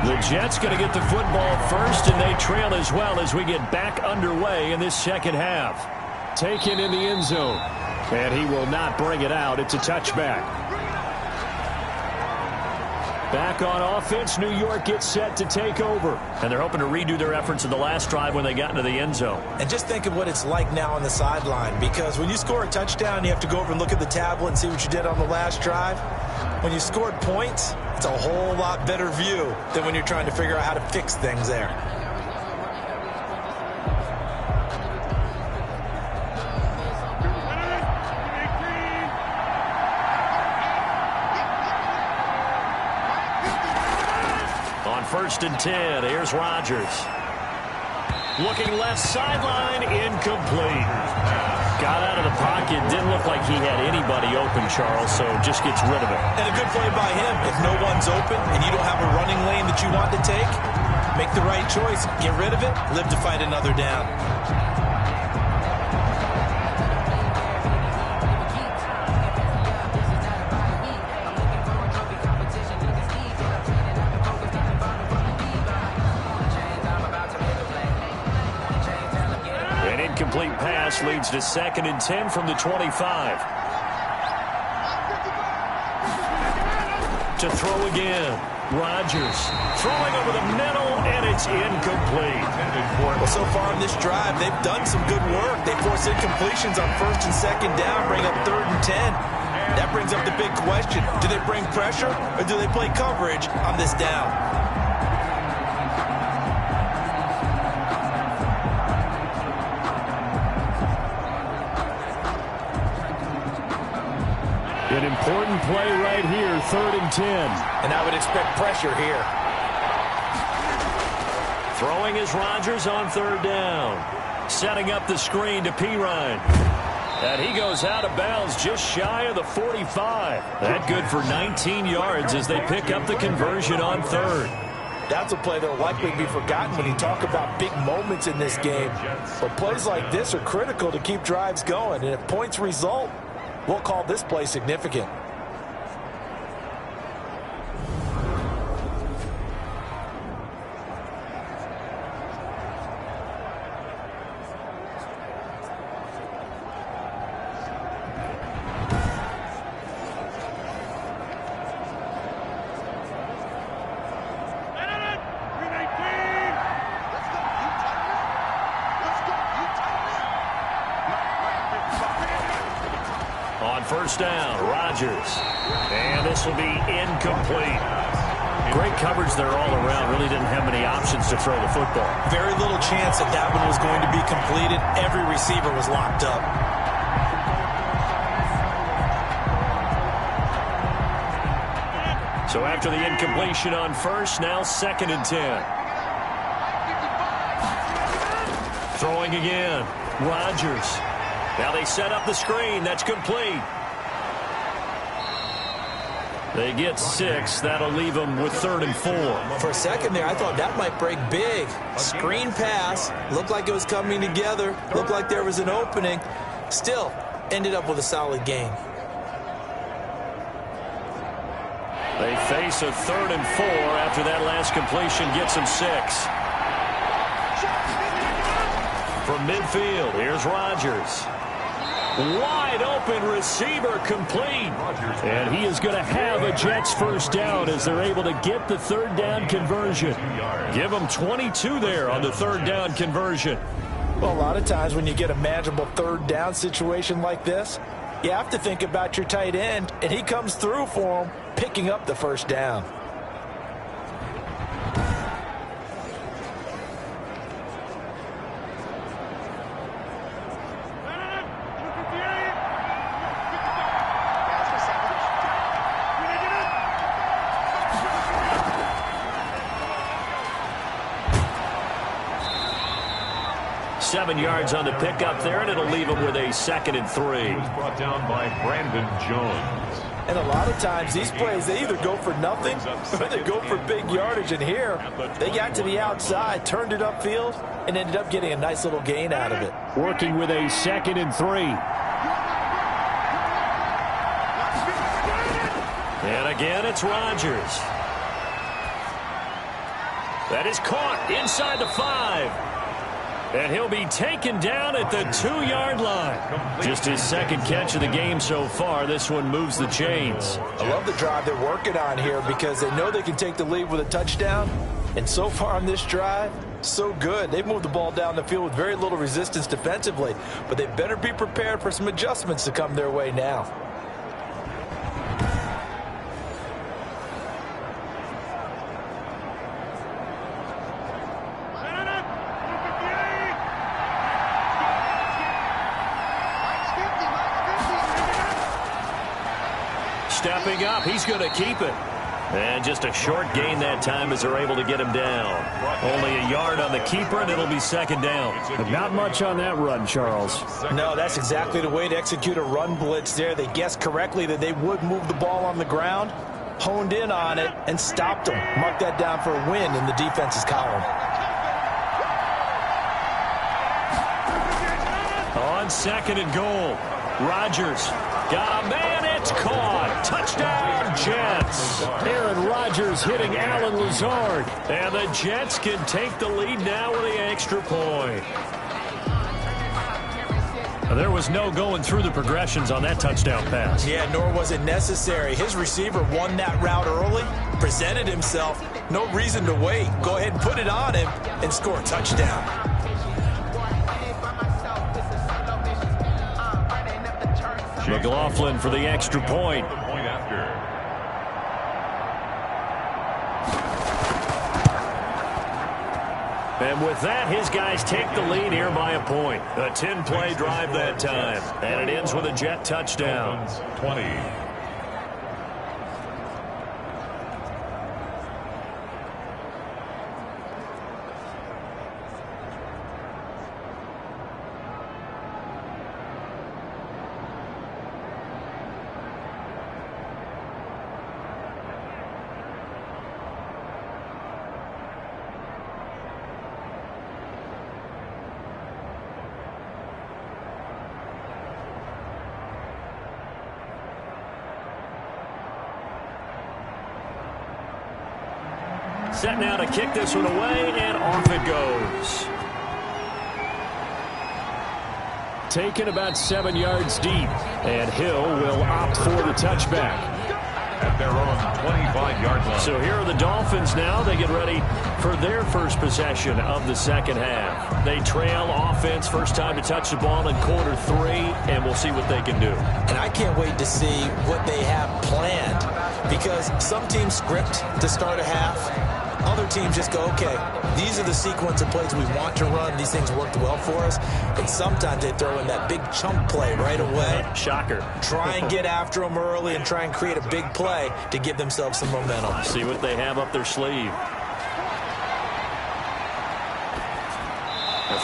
The Jets going to get the football first, and they trail as well as we get back underway in this second half. Taken in the end zone, and he will not bring it out. It's a touchback. Back on offense, New York gets set to take over. And they're hoping to redo their efforts in the last drive when they got into the end zone. And just think of what it's like now on the sideline, because when you score a touchdown, you have to go over and look at the tablet and see what you did on the last drive. When you scored points, it's a whole lot better view than when you're trying to figure out how to fix things there. On 1st and 10, here's Rodgers. Looking left sideline, incomplete. Got out of the pocket, didn't look like he had anybody open, Charles, so just gets rid of it. And a good play by him. If no one's open and you don't have a running lane that you want to take, make the right choice. Get rid of it, live to fight another down. Incomplete pass leads to 2nd and 10 from the 25. To throw again. Rodgers throwing over the middle, and it's incomplete. Well, so far in this drive, they've done some good work. They force incompletions on 1st and 2nd down, bring up 3rd and 10. That brings up the big question. Do they bring pressure, or do they play coverage on this down? An important play right here, 3rd and 10. And I would expect pressure here. Throwing is Rodgers on 3rd down. Setting up the screen to Pirine. And he goes out of bounds just shy of the 45. That good for 19 yards as they pick up the conversion on 3rd. That's a play that will likely be forgotten when you talk about big moments in this game. But plays like this are critical to keep drives going. And if points result, we'll call this play significant. On 1st down, Rodgers. And this will be incomplete. Great coverage there all around. Really didn't have many options to throw the football. Very little chance that that one was going to be completed. Every receiver was locked up. So after the incompletion on 1st, now 2nd and 10. Throwing again. Rodgers. Now they set up the screen. That's complete. They get 6. That'll leave them with 3rd and 4. For a second there, I thought that might break big. Screen pass. Looked like it was coming together. Looked like there was an opening. Still, ended up with a solid gain. They face a 3rd and 4 after that last completion gets them 6. From midfield, here's Rodgers. Wide open receiver complete. And he is going to have a Jets first down as they're able to get the third down conversion. Give them 22 there on the third down conversion. Well, a lot of times when you get a manageable third down situation like this, you have to think about your tight end, and he comes through for him, picking up the first down. Seven yards on the pickup there, and it'll leave him with a 2nd and 3. He was brought down by Brandon Jones. And a lot of times these plays, they either go for nothing or they go for big yardage. And here, they got to the outside, turned it upfield, and ended up getting a nice little gain out of it. Working with a 2nd and 3. And again, it's Rodgers. That is caught inside the 5. And he'll be taken down at the 2-yard line. Just his 2nd catch of the game so far. This one moves the chains. I love the drive they're working on here because they know they can take the lead with a touchdown. And so far on this drive, so good. They've moved the ball down the field with very little resistance defensively. But they better be prepared for some adjustments to come their way now. Stepping up, he's going to keep it. And just a short gain that time as they're able to get him down. Only a yard on the keeper, and it'll be 2nd down. But not much on that run, Charles. No, that's exactly the way to execute a run blitz there. They guessed correctly that they would move the ball on the ground, honed in on it, and stopped them. Mark that down for a win in the defense's column. On 2nd and goal, Rodgers got a man, it's caught. Touchdown, Jets. Aaron Rodgers hitting Alan Lazard. And the Jets can take the lead now with the extra point. There was no going through the progressions on that touchdown pass. Yeah, nor was it necessary. His receiver won that route early, presented himself. No reason to wait. Go ahead and put it on him and score a touchdown. McLaughlin for the extra point. And with that, his guys take the lead here by a point. A 10-play drive that time. And it ends with a Jet touchdown. 20. Set now to kick this one away, and off it goes. Taken about 7 yards deep, and Hill will opt for the touchback. At their own 25-yard line. So here are the Dolphins now. They get ready for their first possession of the second half. They trail offense, first time to touch the ball in quarter 3, and we'll see what they can do. And I can't wait to see what they have planned, because some teams script to start a half. Other teams just go, okay, these are the sequence of plays we want to run. These things worked well for us. And sometimes they throw in that big chunk play right away. Shocker. Try and get after them early and try and create a big play to give themselves some momentum. See what they have up their sleeve.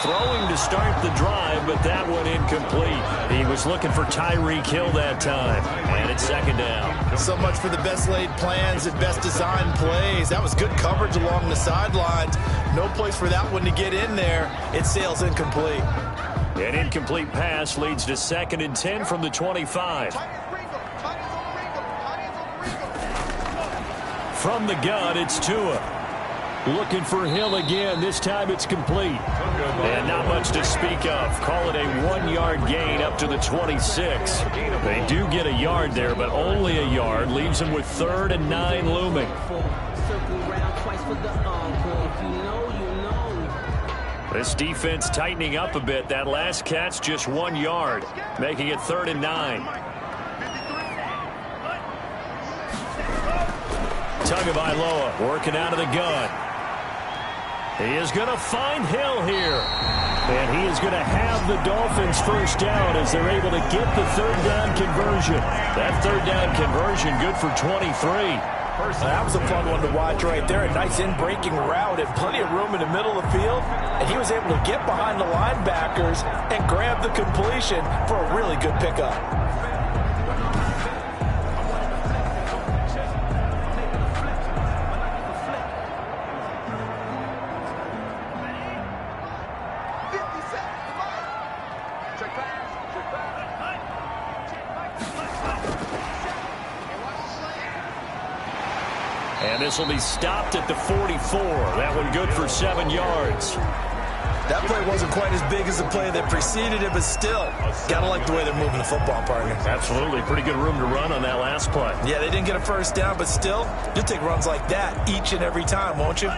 Throwing to start the drive, but that one incomplete. He was looking for Tyreek Hill that time, and it's second down. So much for the best laid plans and best designed plays. That was good coverage along the sidelines. No place for that one to get in there. It sails incomplete. An incomplete pass leads to 2nd and 10 from the 25. From the gun, it's Tua. Looking for Hill again. This time it's complete. And not much to speak of. Call it a 1-yard gain up to the 26. They do get a yard there, but only a yard. Leaves them with 3rd and 9 looming. This defense tightening up a bit. That last catch just 1 yard, making it 3rd and 9. Tagovailoa working out of the gun. He is going to find Hill here. And he is going to have the Dolphins first down as they're able to get the 3rd down conversion. That 3rd down conversion good for 23. That was a fun one to watch right there. A nice in-breaking route and plenty of room in the middle of the field. And he was able to get behind the linebackers and grab the completion for a really good pickup. And this will be stopped at the 44. That one good for 7 yards. That play wasn't quite as big as the play that preceded it, but still, gotta like the way they're moving the football, partner. Absolutely. Pretty good room to run on that last play. Yeah, they didn't get a first down, but still, you'll take runs like that each and every time, won't you?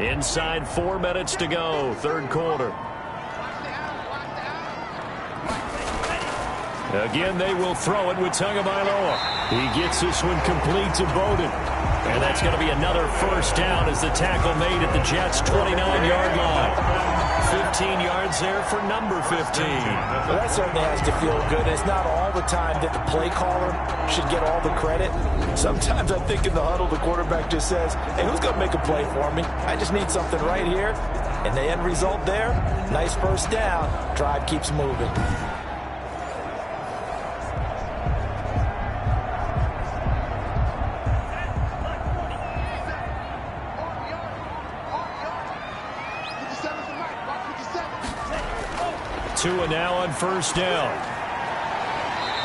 Inside 4 minutes to go, 3rd quarter. Again, they will throw it with Tagovailoa. He gets this one complete to Bowden. And that's going to be another first down as the tackle made at the Jets' 29-yard line. 15 yards there for number 15. Well, that certainly has to feel good. It's not all the time that the play caller should get all the credit. Sometimes I think in the huddle, the quarterback just says, hey, who's going to make a play for me? I just need something right here. And the end result there, nice first down. Drive keeps moving. Tua now on first down.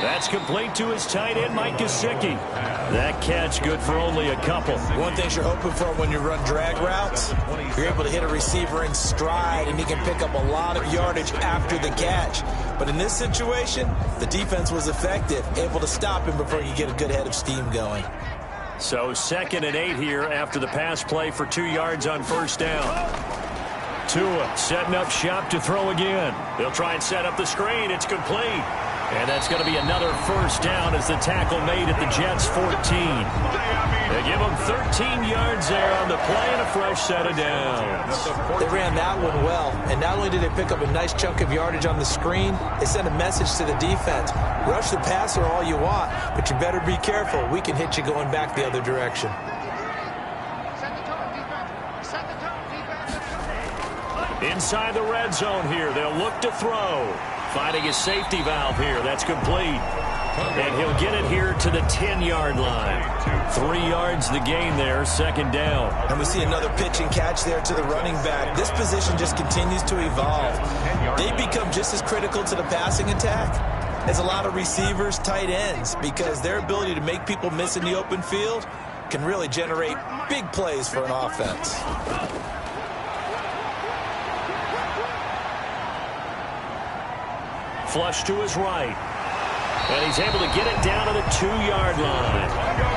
That's complete to his tight end, Mike Gesicki. That catch good for only a couple. One thing you're hoping for when you run drag routes, you're able to hit a receiver in stride, and he can pick up a lot of yardage after the catch. But in this situation, the defense was effective, able to stop him before you get a good head of steam going. So 2nd and 8 here after the pass play for 2 yards on first down. Tua setting up shop to throw again. They'll try and set up the screen. It's complete. And that's going to be another first down as the tackle made at the Jets' 14. They give them 13 yards there on the play and a fresh set of downs. They ran that one well. And not only did they pick up a nice chunk of yardage on the screen, they sent a message to the defense. Rush the passer all you want, but you better be careful. We can hit you going back the other direction. Inside the red zone here, they'll look to throw. Finding his safety valve here. That's complete. And he'll get it here to the 10-yard line. 3 yards the gain there, 2nd down. And we see another pitch and catch there to the running back. This position just continues to evolve. They become just as critical to the passing attack as a lot of receivers, tight ends, because their ability to make people miss in the open field can really generate big plays for an offense. Flush to his right. And he's able to get it down to the 2-yard line.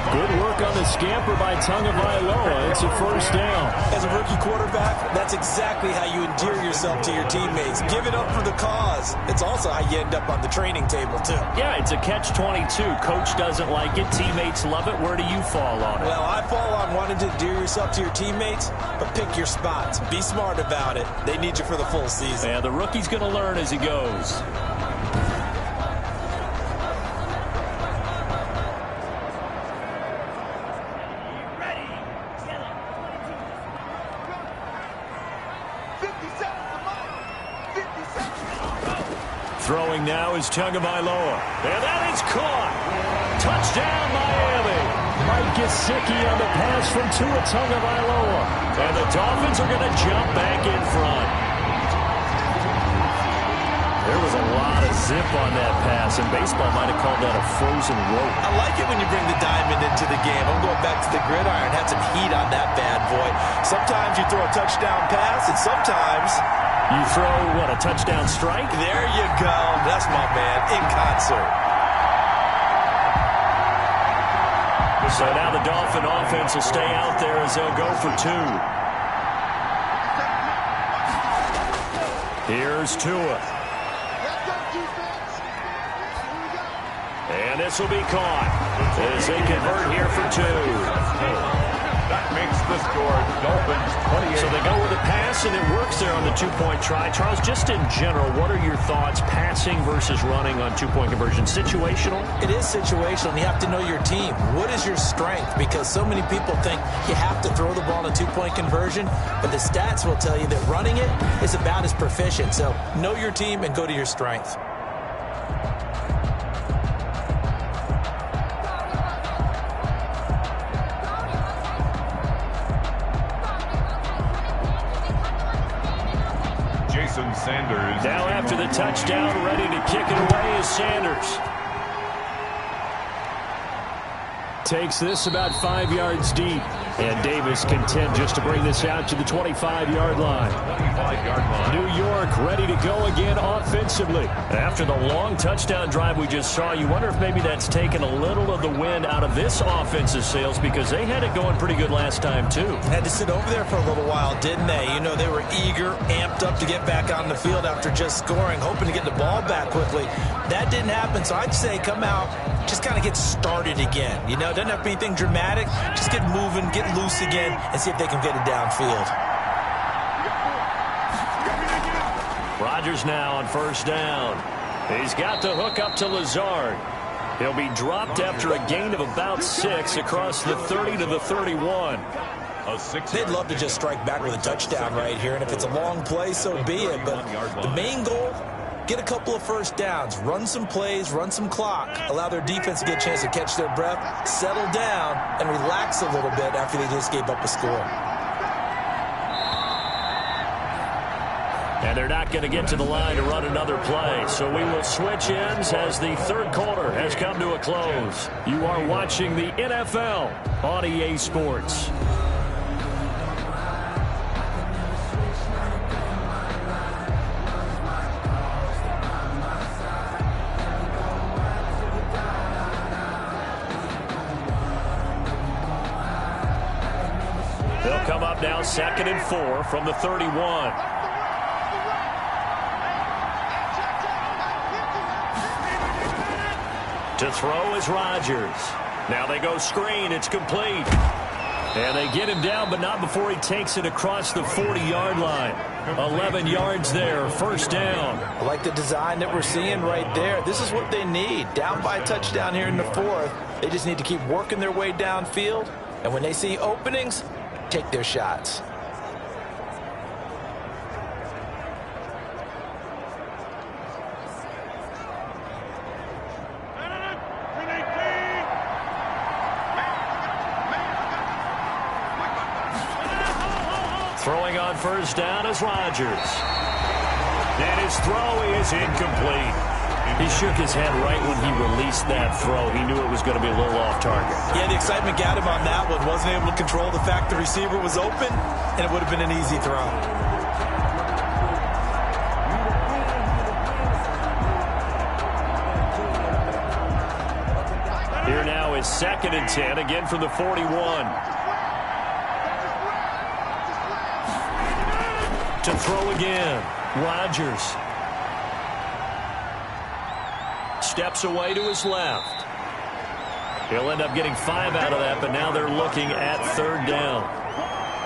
Good work on the scamper by Tagovailoa. It's a first down. As a rookie quarterback, that's exactly how you endear yourself to your teammates. Give it up for the cause. It's also how you end up on the training table, too. Yeah, it's a catch-22. Coach doesn't like it. Teammates love it. Where do you fall on it? Well, I fall on wanting to endear yourself to your teammates, but pick your spots. Be smart about it. They need you for the full season. Yeah, the rookie's going to learn as he goes. Throwing now is Tagovailoa. And that is caught. Touchdown, Miami. Mike Gesicki on the pass from Tua Tagovailoa. And the Dolphins are going to jump back in front. There was a lot of zip on that pass, and baseball might have called that a frozen rope. I like it when you bring the diamond into the game. I'm going back to the gridiron. Had some heat on that bad boy. Sometimes you throw a touchdown pass, and sometimes you throw, what, a touchdown strike? There you go. That's my man, in concert. So now the Dolphin offense will stay out there as they'll go for 2. Here's Tua. And this will be caught as they convert here for 2. That makes the score Dolphins 28. So they go with a pass, and it works there on the 2-point try. Charles, just in general, what are your thoughts, passing versus running on 2-point conversion? Situational? It is situational, and you have to know your team. What is your strength? Because so many people think you have to throw the ball in a 2-point conversion, but the stats will tell you that running it is about as proficient. So know your team and go to your strength. Sanders. Now after the touchdown, ready to kick it away is Sanders. Takes this about 5 yards deep. And Davis content just to bring this out to the 25-yard line. 25-yard line. New York ready to go again offensively. After the long touchdown drive we just saw, you wonder if maybe that's taken a little of the wind out of this offensive sails, because they had it going pretty good last time too. Had to sit over there for a little while, didn't they? You know, they were eager, amped up to get back on the field after just scoring, hoping to get the ball back quickly. That didn't happen, so I'd say come out, just kind of get started again. You know, it doesn't have to be anything dramatic. Just get moving, get loose again, and see if they can get it downfield. Rodgers now on first down. He's got the hook up to Lazard. He'll be dropped after a gain of about 6 across the 30 to the 31. They'd love to just strike back with a touchdown right here, and if it's a long play, so be it. But the main goal, get a couple of first downs, run some plays, run some clock, allow their defense to get a chance to catch their breath, settle down, and relax a little bit after they just gave up a score. And they're not going to get to the line to run another play. So we will switch ends as the third quarter has come to a close. You are watching the NFL on EA Sports. They'll come up now 2nd and 4 from the 31. To throw is Rodgers. Now they go screen. It's complete. And they get him down, but not before he takes it across the 40-yard line. 11 yards there, first down. I like the design that we're seeing right there. This is what they need. Down by a touchdown here in the 4th. They just need to keep working their way downfield. And when they see openings, take their shots. Throwing on first down is Rodgers. And his throw is incomplete. He shook his head right when he released that throw. He knew it was going to be a little off target. Yeah, the excitement got him on that one. Wasn't able to control the fact the receiver was open, and it would have been an easy throw. Here now is 2nd and 10, again from the 41. To throw again, Rodgers. Steps away to his left. He'll end up getting 5 out of that, but now they're looking at 3rd down.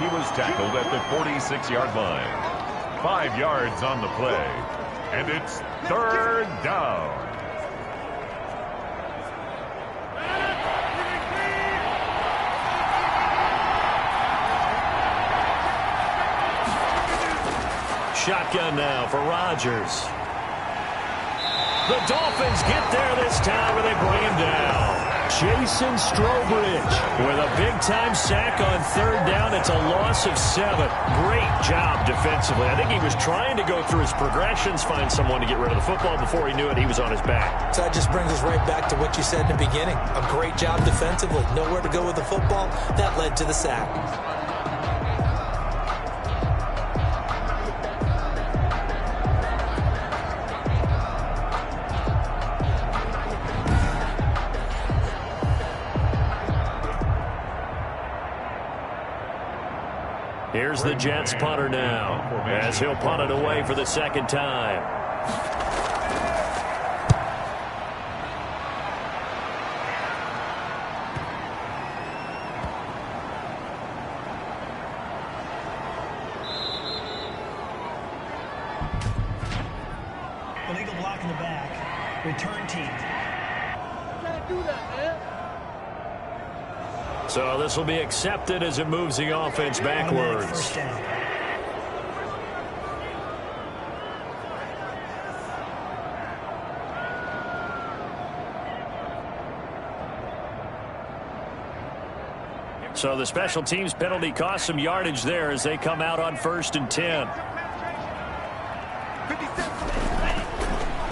He was tackled at the 46-yard line. 5 yards on the play. And it's 3rd down. Shotgun now for Rodgers. The Dolphins get there this time, and they bring him down. Jason Strowbridge with a big-time sack on 3rd down. It's a loss of 7. Great job defensively. I think he was trying to go through his progressions, find someone to get rid of the football. Before he knew it, he was on his back. So that just brings us right back to what you said in the beginning. A great job defensively. Nowhere to go with the football. That led to the sack. Here's the Jets punter now, as he'll punt it away for the second time. Illegal block in the back. Return team. Can't do that, man. So this will be accepted as it moves the offense backwards. First down. So the special teams penalty cost some yardage there as they come out on 1st and 10.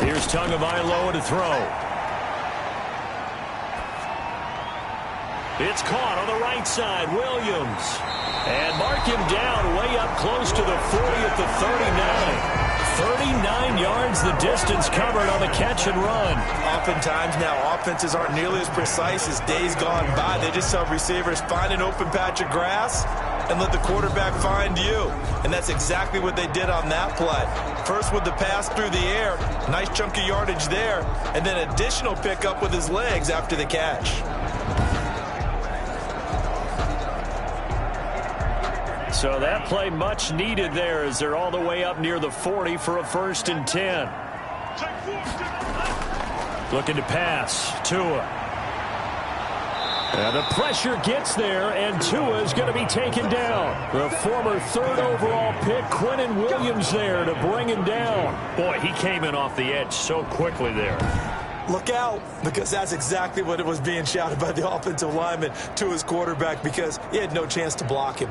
Here's Tagovailoa to throw. It's caught on the right side. Williams. And mark him down way up close to the 40 at the 39. 39 yards the distance covered on the catch and run. Oftentimes now offenses aren't nearly as precise as days gone by. They just have receivers find an open patch of grass and let the quarterback find you. And that's exactly what they did on that play. First with the pass through the air, nice chunk of yardage there, and then additional pickup with his legs after the catch. So that play much needed there as they're all the way up near the 40 for a 1st and 10. Looking to pass. Tua. And the pressure gets there, and Tua is going to be taken down. The former 3rd overall pick, Quinnen Williams, there to bring him down. Boy, he came in off the edge so quickly there. Look out, because that's exactly what it was being shouted by the offensive lineman to his quarterback, because he had no chance to block him.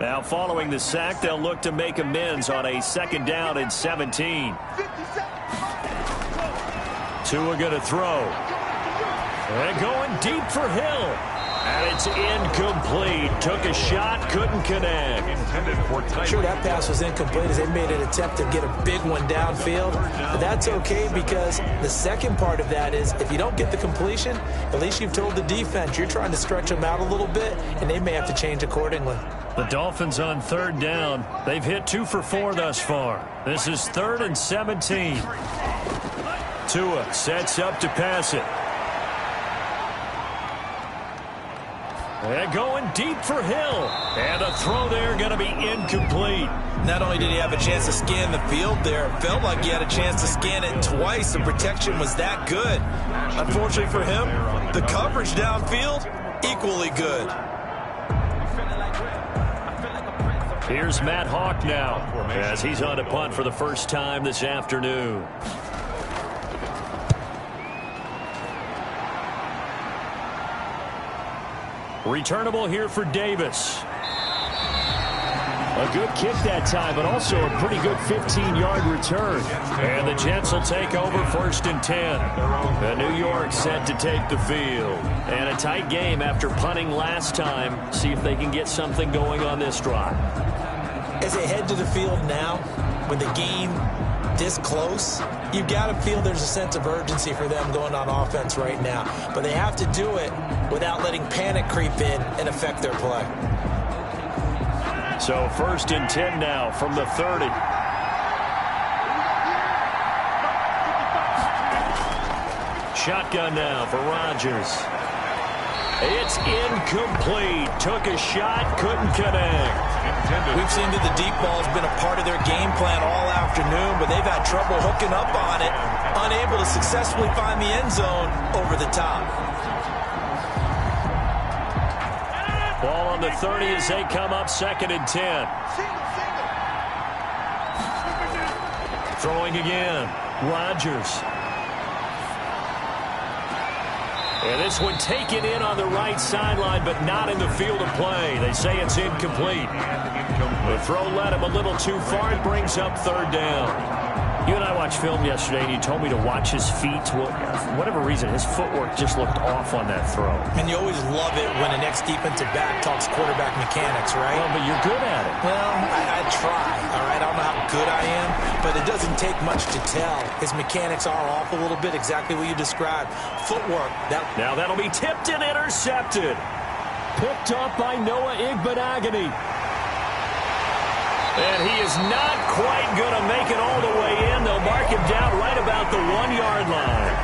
Now, following the sack, they'll look to make amends on a 2nd down and 17. Tua going to throw. And going deep for Hill. And it's incomplete. Took a shot, couldn't connect. Sure, that pass was incomplete as they made an attempt to get a big one downfield. But that's okay, because the second part of that is if you don't get the completion, at least you've told the defense you're trying to stretch them out a little bit, and they may have to change accordingly. The Dolphins on 3rd down. They've hit 2 for 4 thus far. This is 3rd and 17. Tua sets up to pass it. And going deep for Hill. And a throw there going to be incomplete. Not only did he have a chance to scan the field there, it felt like he had a chance to scan it twice. The protection was that good. Unfortunately for him, the coverage downfield, equally good. Here's Matt Hawk now as he's on to punt for the first time this afternoon. Returnable here for Davis. A good kick that time, but also a pretty good 15-yard return. And the Jets will take over 1st and 10. The New York set to take the field. And a tight game after punting last time. See if they can get something going on this drive. As they head to the field now, with the game this close, you've got to feel there's a sense of urgency for them going on offense right now. But they have to do it without letting panic creep in and affect their play. So 1st and 10 now from the 30. Shotgun now for Rodgers. It's incomplete. Took a shot, couldn't connect. We've seen that the deep ball has been a part of their game plan all afternoon, but they've had trouble hooking up on it, unable to successfully find the end zone over the top. Ball on the 30 as they come up 2nd and 10. Throwing again. Rodgers. And this one taken in on the right sideline, but not in the field of play. They say it's incomplete. The throw led him a little too far. It brings up 3rd down. You and I watched film yesterday, and you told me to watch his feet. Well, for whatever reason, his footwork just looked off on that throw. And you always love it when the next defensive back talks quarterback mechanics, right? Well, but you're good at it. Well, I try, all right? I don't know how good I am, but it doesn't take much to tell. His mechanics are off a little bit, exactly what you described. Footwork. Now that'll be tipped and intercepted. Picked up by Noah Igbenogany. And he is not quite going to make it all the way in. They'll mark him down right about the 1-yard line.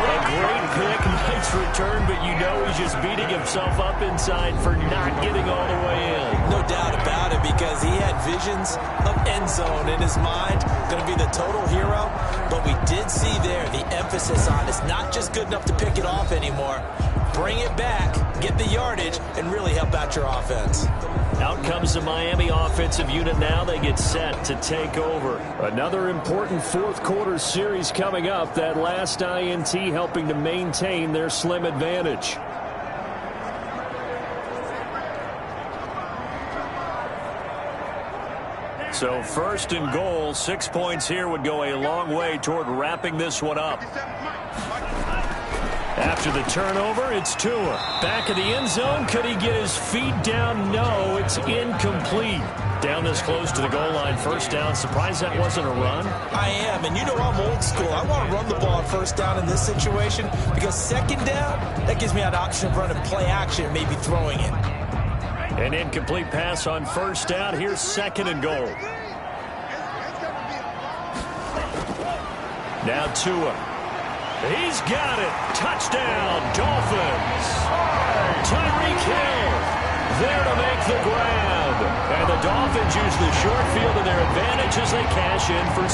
A great pick, nice return, but you know he's just beating himself up inside for not getting all the way in. No doubt about it, because he had visions of end zone in his mind. Going to be the total hero. But we did see there the emphasis on it's not just good enough to pick it off anymore. Bring it back, get the yardage, and really help out your offense. Out comes the Miami offensive unit now. They get set to take over. Another important fourth quarter series coming up. That last INT helping to maintain their slim advantage. So first and goal, 6 points here would go a long way toward wrapping this one up. After the turnover, it's Tua. Back of the end zone. Could he get his feet down? No, it's incomplete. Down this close to the goal line, first down. Surprised that wasn't a run? I am, and you know I'm old school. I want to run the ball on first down in this situation because second down, that gives me an option of running play action, maybe throwing it. An incomplete pass on first down. Here's second and goal. Now Tua. He's got it. Touchdown, Dolphins. Tyreek Hill there to make the grab. And the Dolphins use the short field to their advantage as they cash in for 6.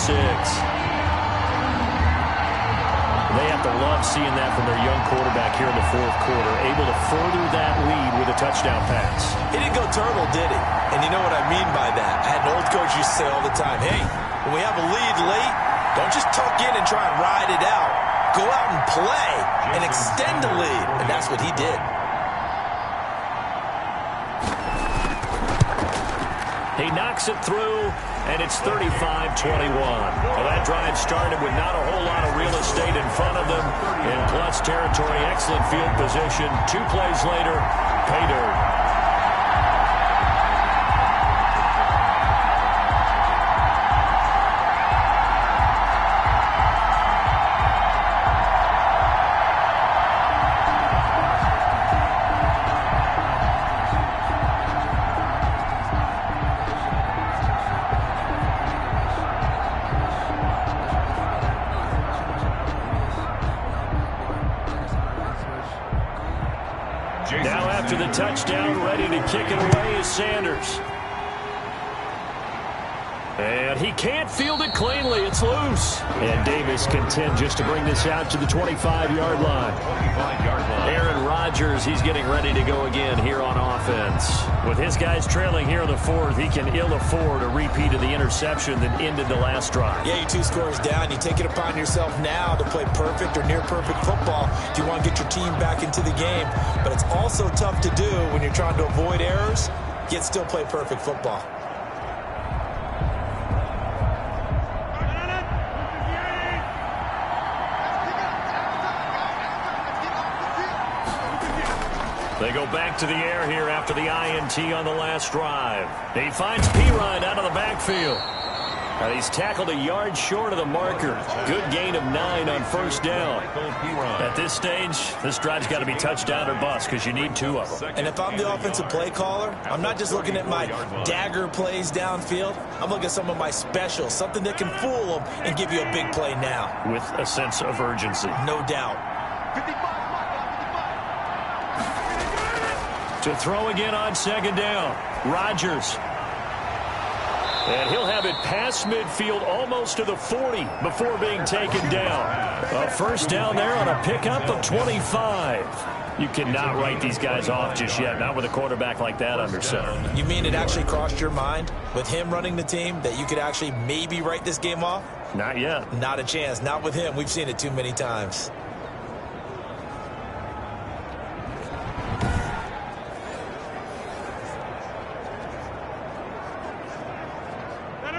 They have to love seeing that from their young quarterback here in the fourth quarter, able to further that lead with a touchdown pass. He didn't go turtle, did he? And you know what I mean by that. I had an old coach used to say all the time, hey, when we have a lead late, don't just tuck in and try and ride it out. Go out and play and extend the lead. And that's what he did. He knocks it through, and it's 35-21. Well, that drive started with not a whole lot of real estate in front of them. In plus territory, excellent field position. 2 plays later, pay dirt. Now after the touchdown, ready to kick it away is Sanders. And he can't field it cleanly. It's loose. And Davis content just to bring this out to the 25-yard line. Aaron Rodgers, he's getting ready to go again here on offense. With his guys trailing here in the fourth, he can ill afford a repeat of the interception that ended the last drive. Yeah, you 2 scores down. You take it upon yourself now to play perfect or near perfect football if you want to get your team back into the game. But it's also tough to do when you're trying to avoid errors, yet still play perfect football. They go back to the air here after the INT on the last drive. He finds Pirine out of the backfield. And he's tackled a yard short of the marker. Good gain of 9 on first down. At this stage, this drive's got to be touchdown or bust because you need 2 of them. And if I'm the offensive play caller, I'm not just looking at my dagger plays downfield. I'm looking at some of my specials, something that can fool them and give you a big play now. With a sense of urgency. No doubt. To throw again on second down. Rodgers. And he'll have it past midfield almost to the 40 before being taken down. A first down there on a pickup of 25. You cannot write these guys off just yet, not with a quarterback like that under center. You mean it actually crossed your mind with him running the team that you could actually maybe write this game off? Not yet. Not a chance. Not with him. We've seen it too many times.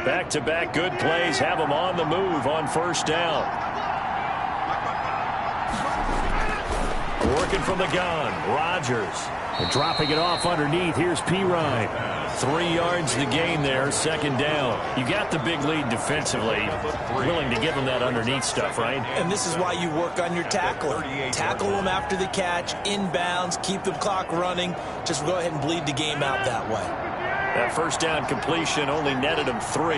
Back-to-back good plays have them on the move on first down. Working from the gun, Rodgers. And dropping it off underneath, here's Pirine. 3 yards to gain there, second down. You got the big lead defensively. Willing to give them that underneath stuff, right? And this is why you work on your tackler. Tackle them after the catch, inbounds, keep the clock running. Just go ahead and bleed the game out that way. That first down completion only netted him 3.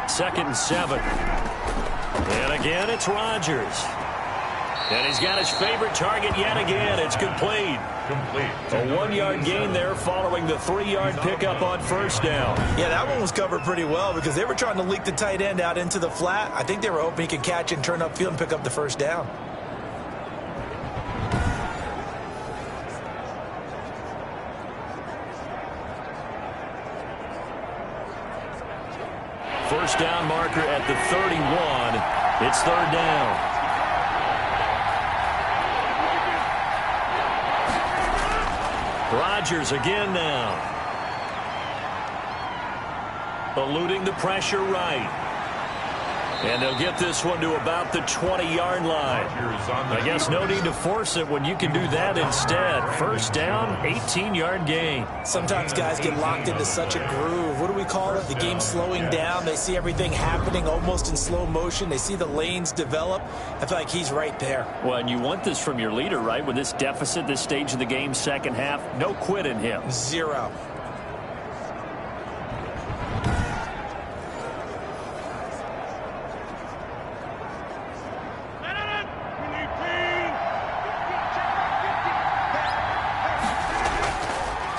2nd and 7. And again, it's Rodgers. And he's got his favorite target yet again. It's complete. A 1-yard gain there following the 3-yard pickup on first down. Yeah, that one was covered pretty well because they were trying to leak the tight end out into the flat. I think they were hoping he could catch it and turn upfield and pick up the first down. First down marker at the 31. It's 3rd down. Rodgers again now. Eluding the pressure right. And they'll get this one to about the 20-yard line. I guess no need to force it when you can do that instead. First down, 18-yard gain. Sometimes guys get locked into such a groove. What do we call it? The game's slowing down. They see everything happening almost in slow motion. They see the lanes develop. I feel like he's right there. Well, and you want this from your leader, right? With this deficit, this stage of the game, second half, no quit in him. 0.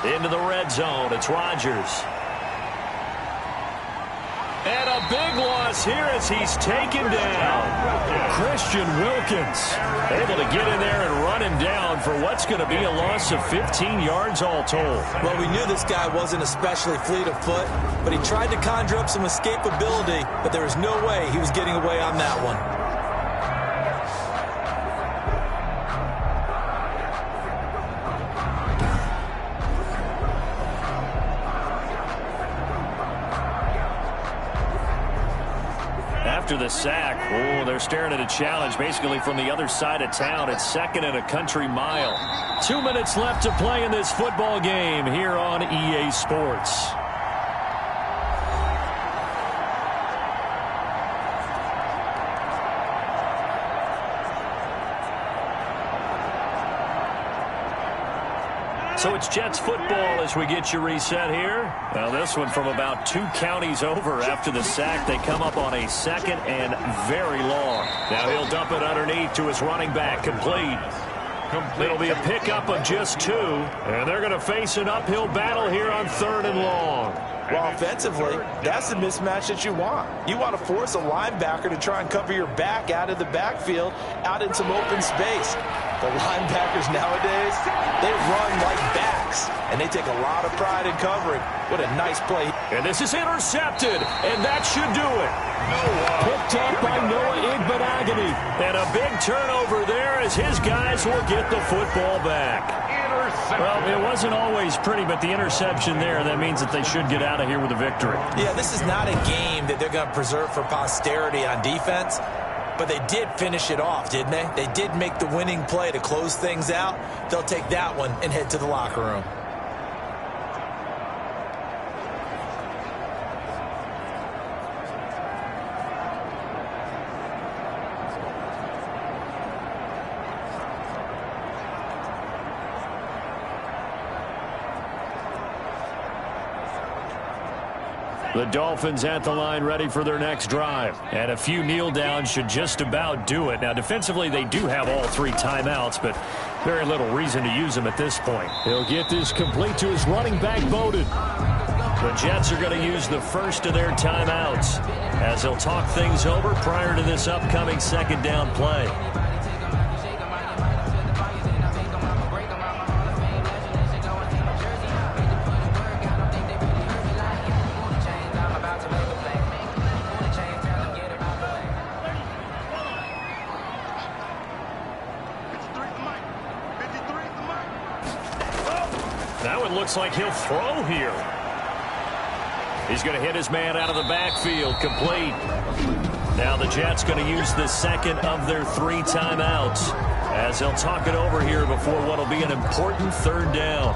Into the red zone, it's Rodgers. And a big loss here as he's taken down. Christian Wilkins able to get in there and run him down for what's going to be a loss of 15 yards all told. Well, we knew this guy wasn't especially fleet of foot, but he tried to conjure up some escapability, but there was no way he was getting away on that one. After the sack, they're staring at a challenge basically from the other side of town. It's 2nd and a country mile. 2 minutes left to play in this football game here on EA Sports. So it's Jets football as we get you reset here. Well, this one from about 2 counties over after the sack. They come up on a 2nd and very long. Now he'll dump it underneath to his running back, complete. It'll be a pickup of just 2, and they're going to face an uphill battle here on 3rd and long. Well, offensively, that's the mismatch that you want. You want to force a linebacker to try and cover your back out of the backfield, out in some open space. The linebackers nowadays, they run like backs, and they take a lot of pride in covering. What a nice play. And this is intercepted, and that should do it. Picked up by Noah Igbenogany. And a big turnover there as his guys will get the football back. Well, it wasn't always pretty, but the interception there, that means that they should get out of here with a victory. Yeah, this is not a game that they're going to preserve for posterity on defense, but they did finish it off, didn't they? They did make the winning play to close things out. They'll take that one and head to the locker room. The Dolphins at the line ready for their next drive. And a few kneel downs should just about do it. Now, defensively, they do have all 3 timeouts, but very little reason to use them at this point. He'll get this complete to his running back, Bowden. The Jets are going to use the first of their timeouts as they'll talk things over prior to this upcoming 2nd down play. Looks like he'll throw here. He's going to hit his man out of the backfield. Complete. Now the Jets going to use the second of their 3 timeouts as they'll talk it over here before what will be an important 3rd down.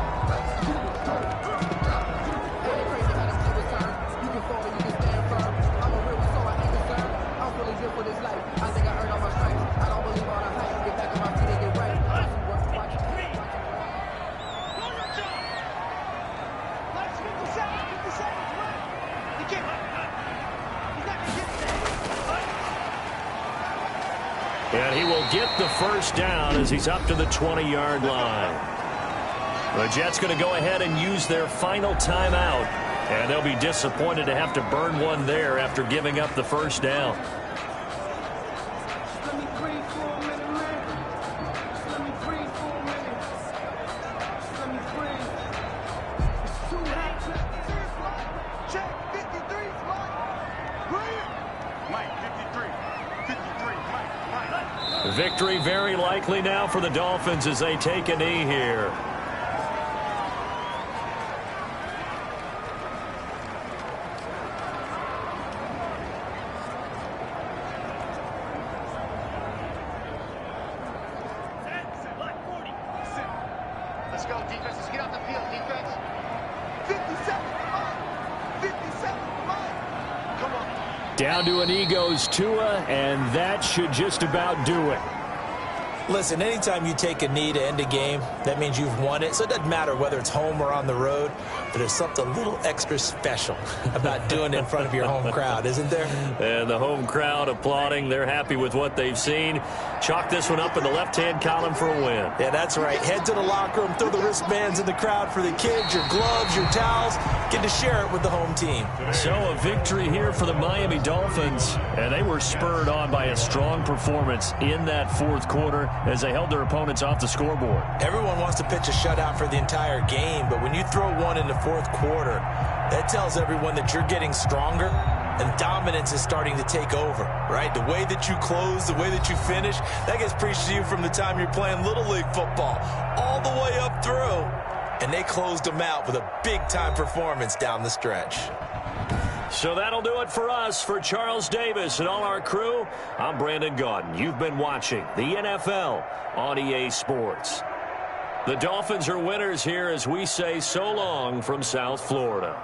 And he will get the first down as he's up to the 20-yard line. The Jets going to go ahead and use their final timeout. And they'll be disappointed to have to burn one there after giving up the first down. Victory very likely now for the Dolphins as they take a knee here. Let's go, defense. Let's get out the field, defense. 57, come on. 57, come on. Come on. Down to an knee goes Tua, and that should just about do it. Listen, anytime you take a knee to end a game, that means you've won it. So it doesn't matter whether it's home or on the road, but there's something a little extra special about doing it in front of your home crowd, isn't there? And the home crowd applauding. They're happy with what they've seen. Chalk this one up in the left-hand column for a win. Yeah, that's right. Head to the locker room, throw the wristbands in the crowd for the kids, your gloves, your towels. Get to share it with the home team. So a victory here for the Miami Dolphins. And they were spurred on by a strong performance in that 4th quarter as they held their opponents off the scoreboard. Everyone wants to pitch a shutout for the entire game, but when you throw one in the 4th quarter, that tells everyone that you're getting stronger and dominance is starting to take over, right? The way that you close, the way that you finish, that gets preached to you from the time you're playing Little League football all the way up through. And they closed them out with a big-time performance down the stretch. So that'll do it for us. For Charles Davis and all our crew, I'm Brandon Gaudin. You've been watching the NFL on EA Sports. The Dolphins are winners here as we say so long from South Florida.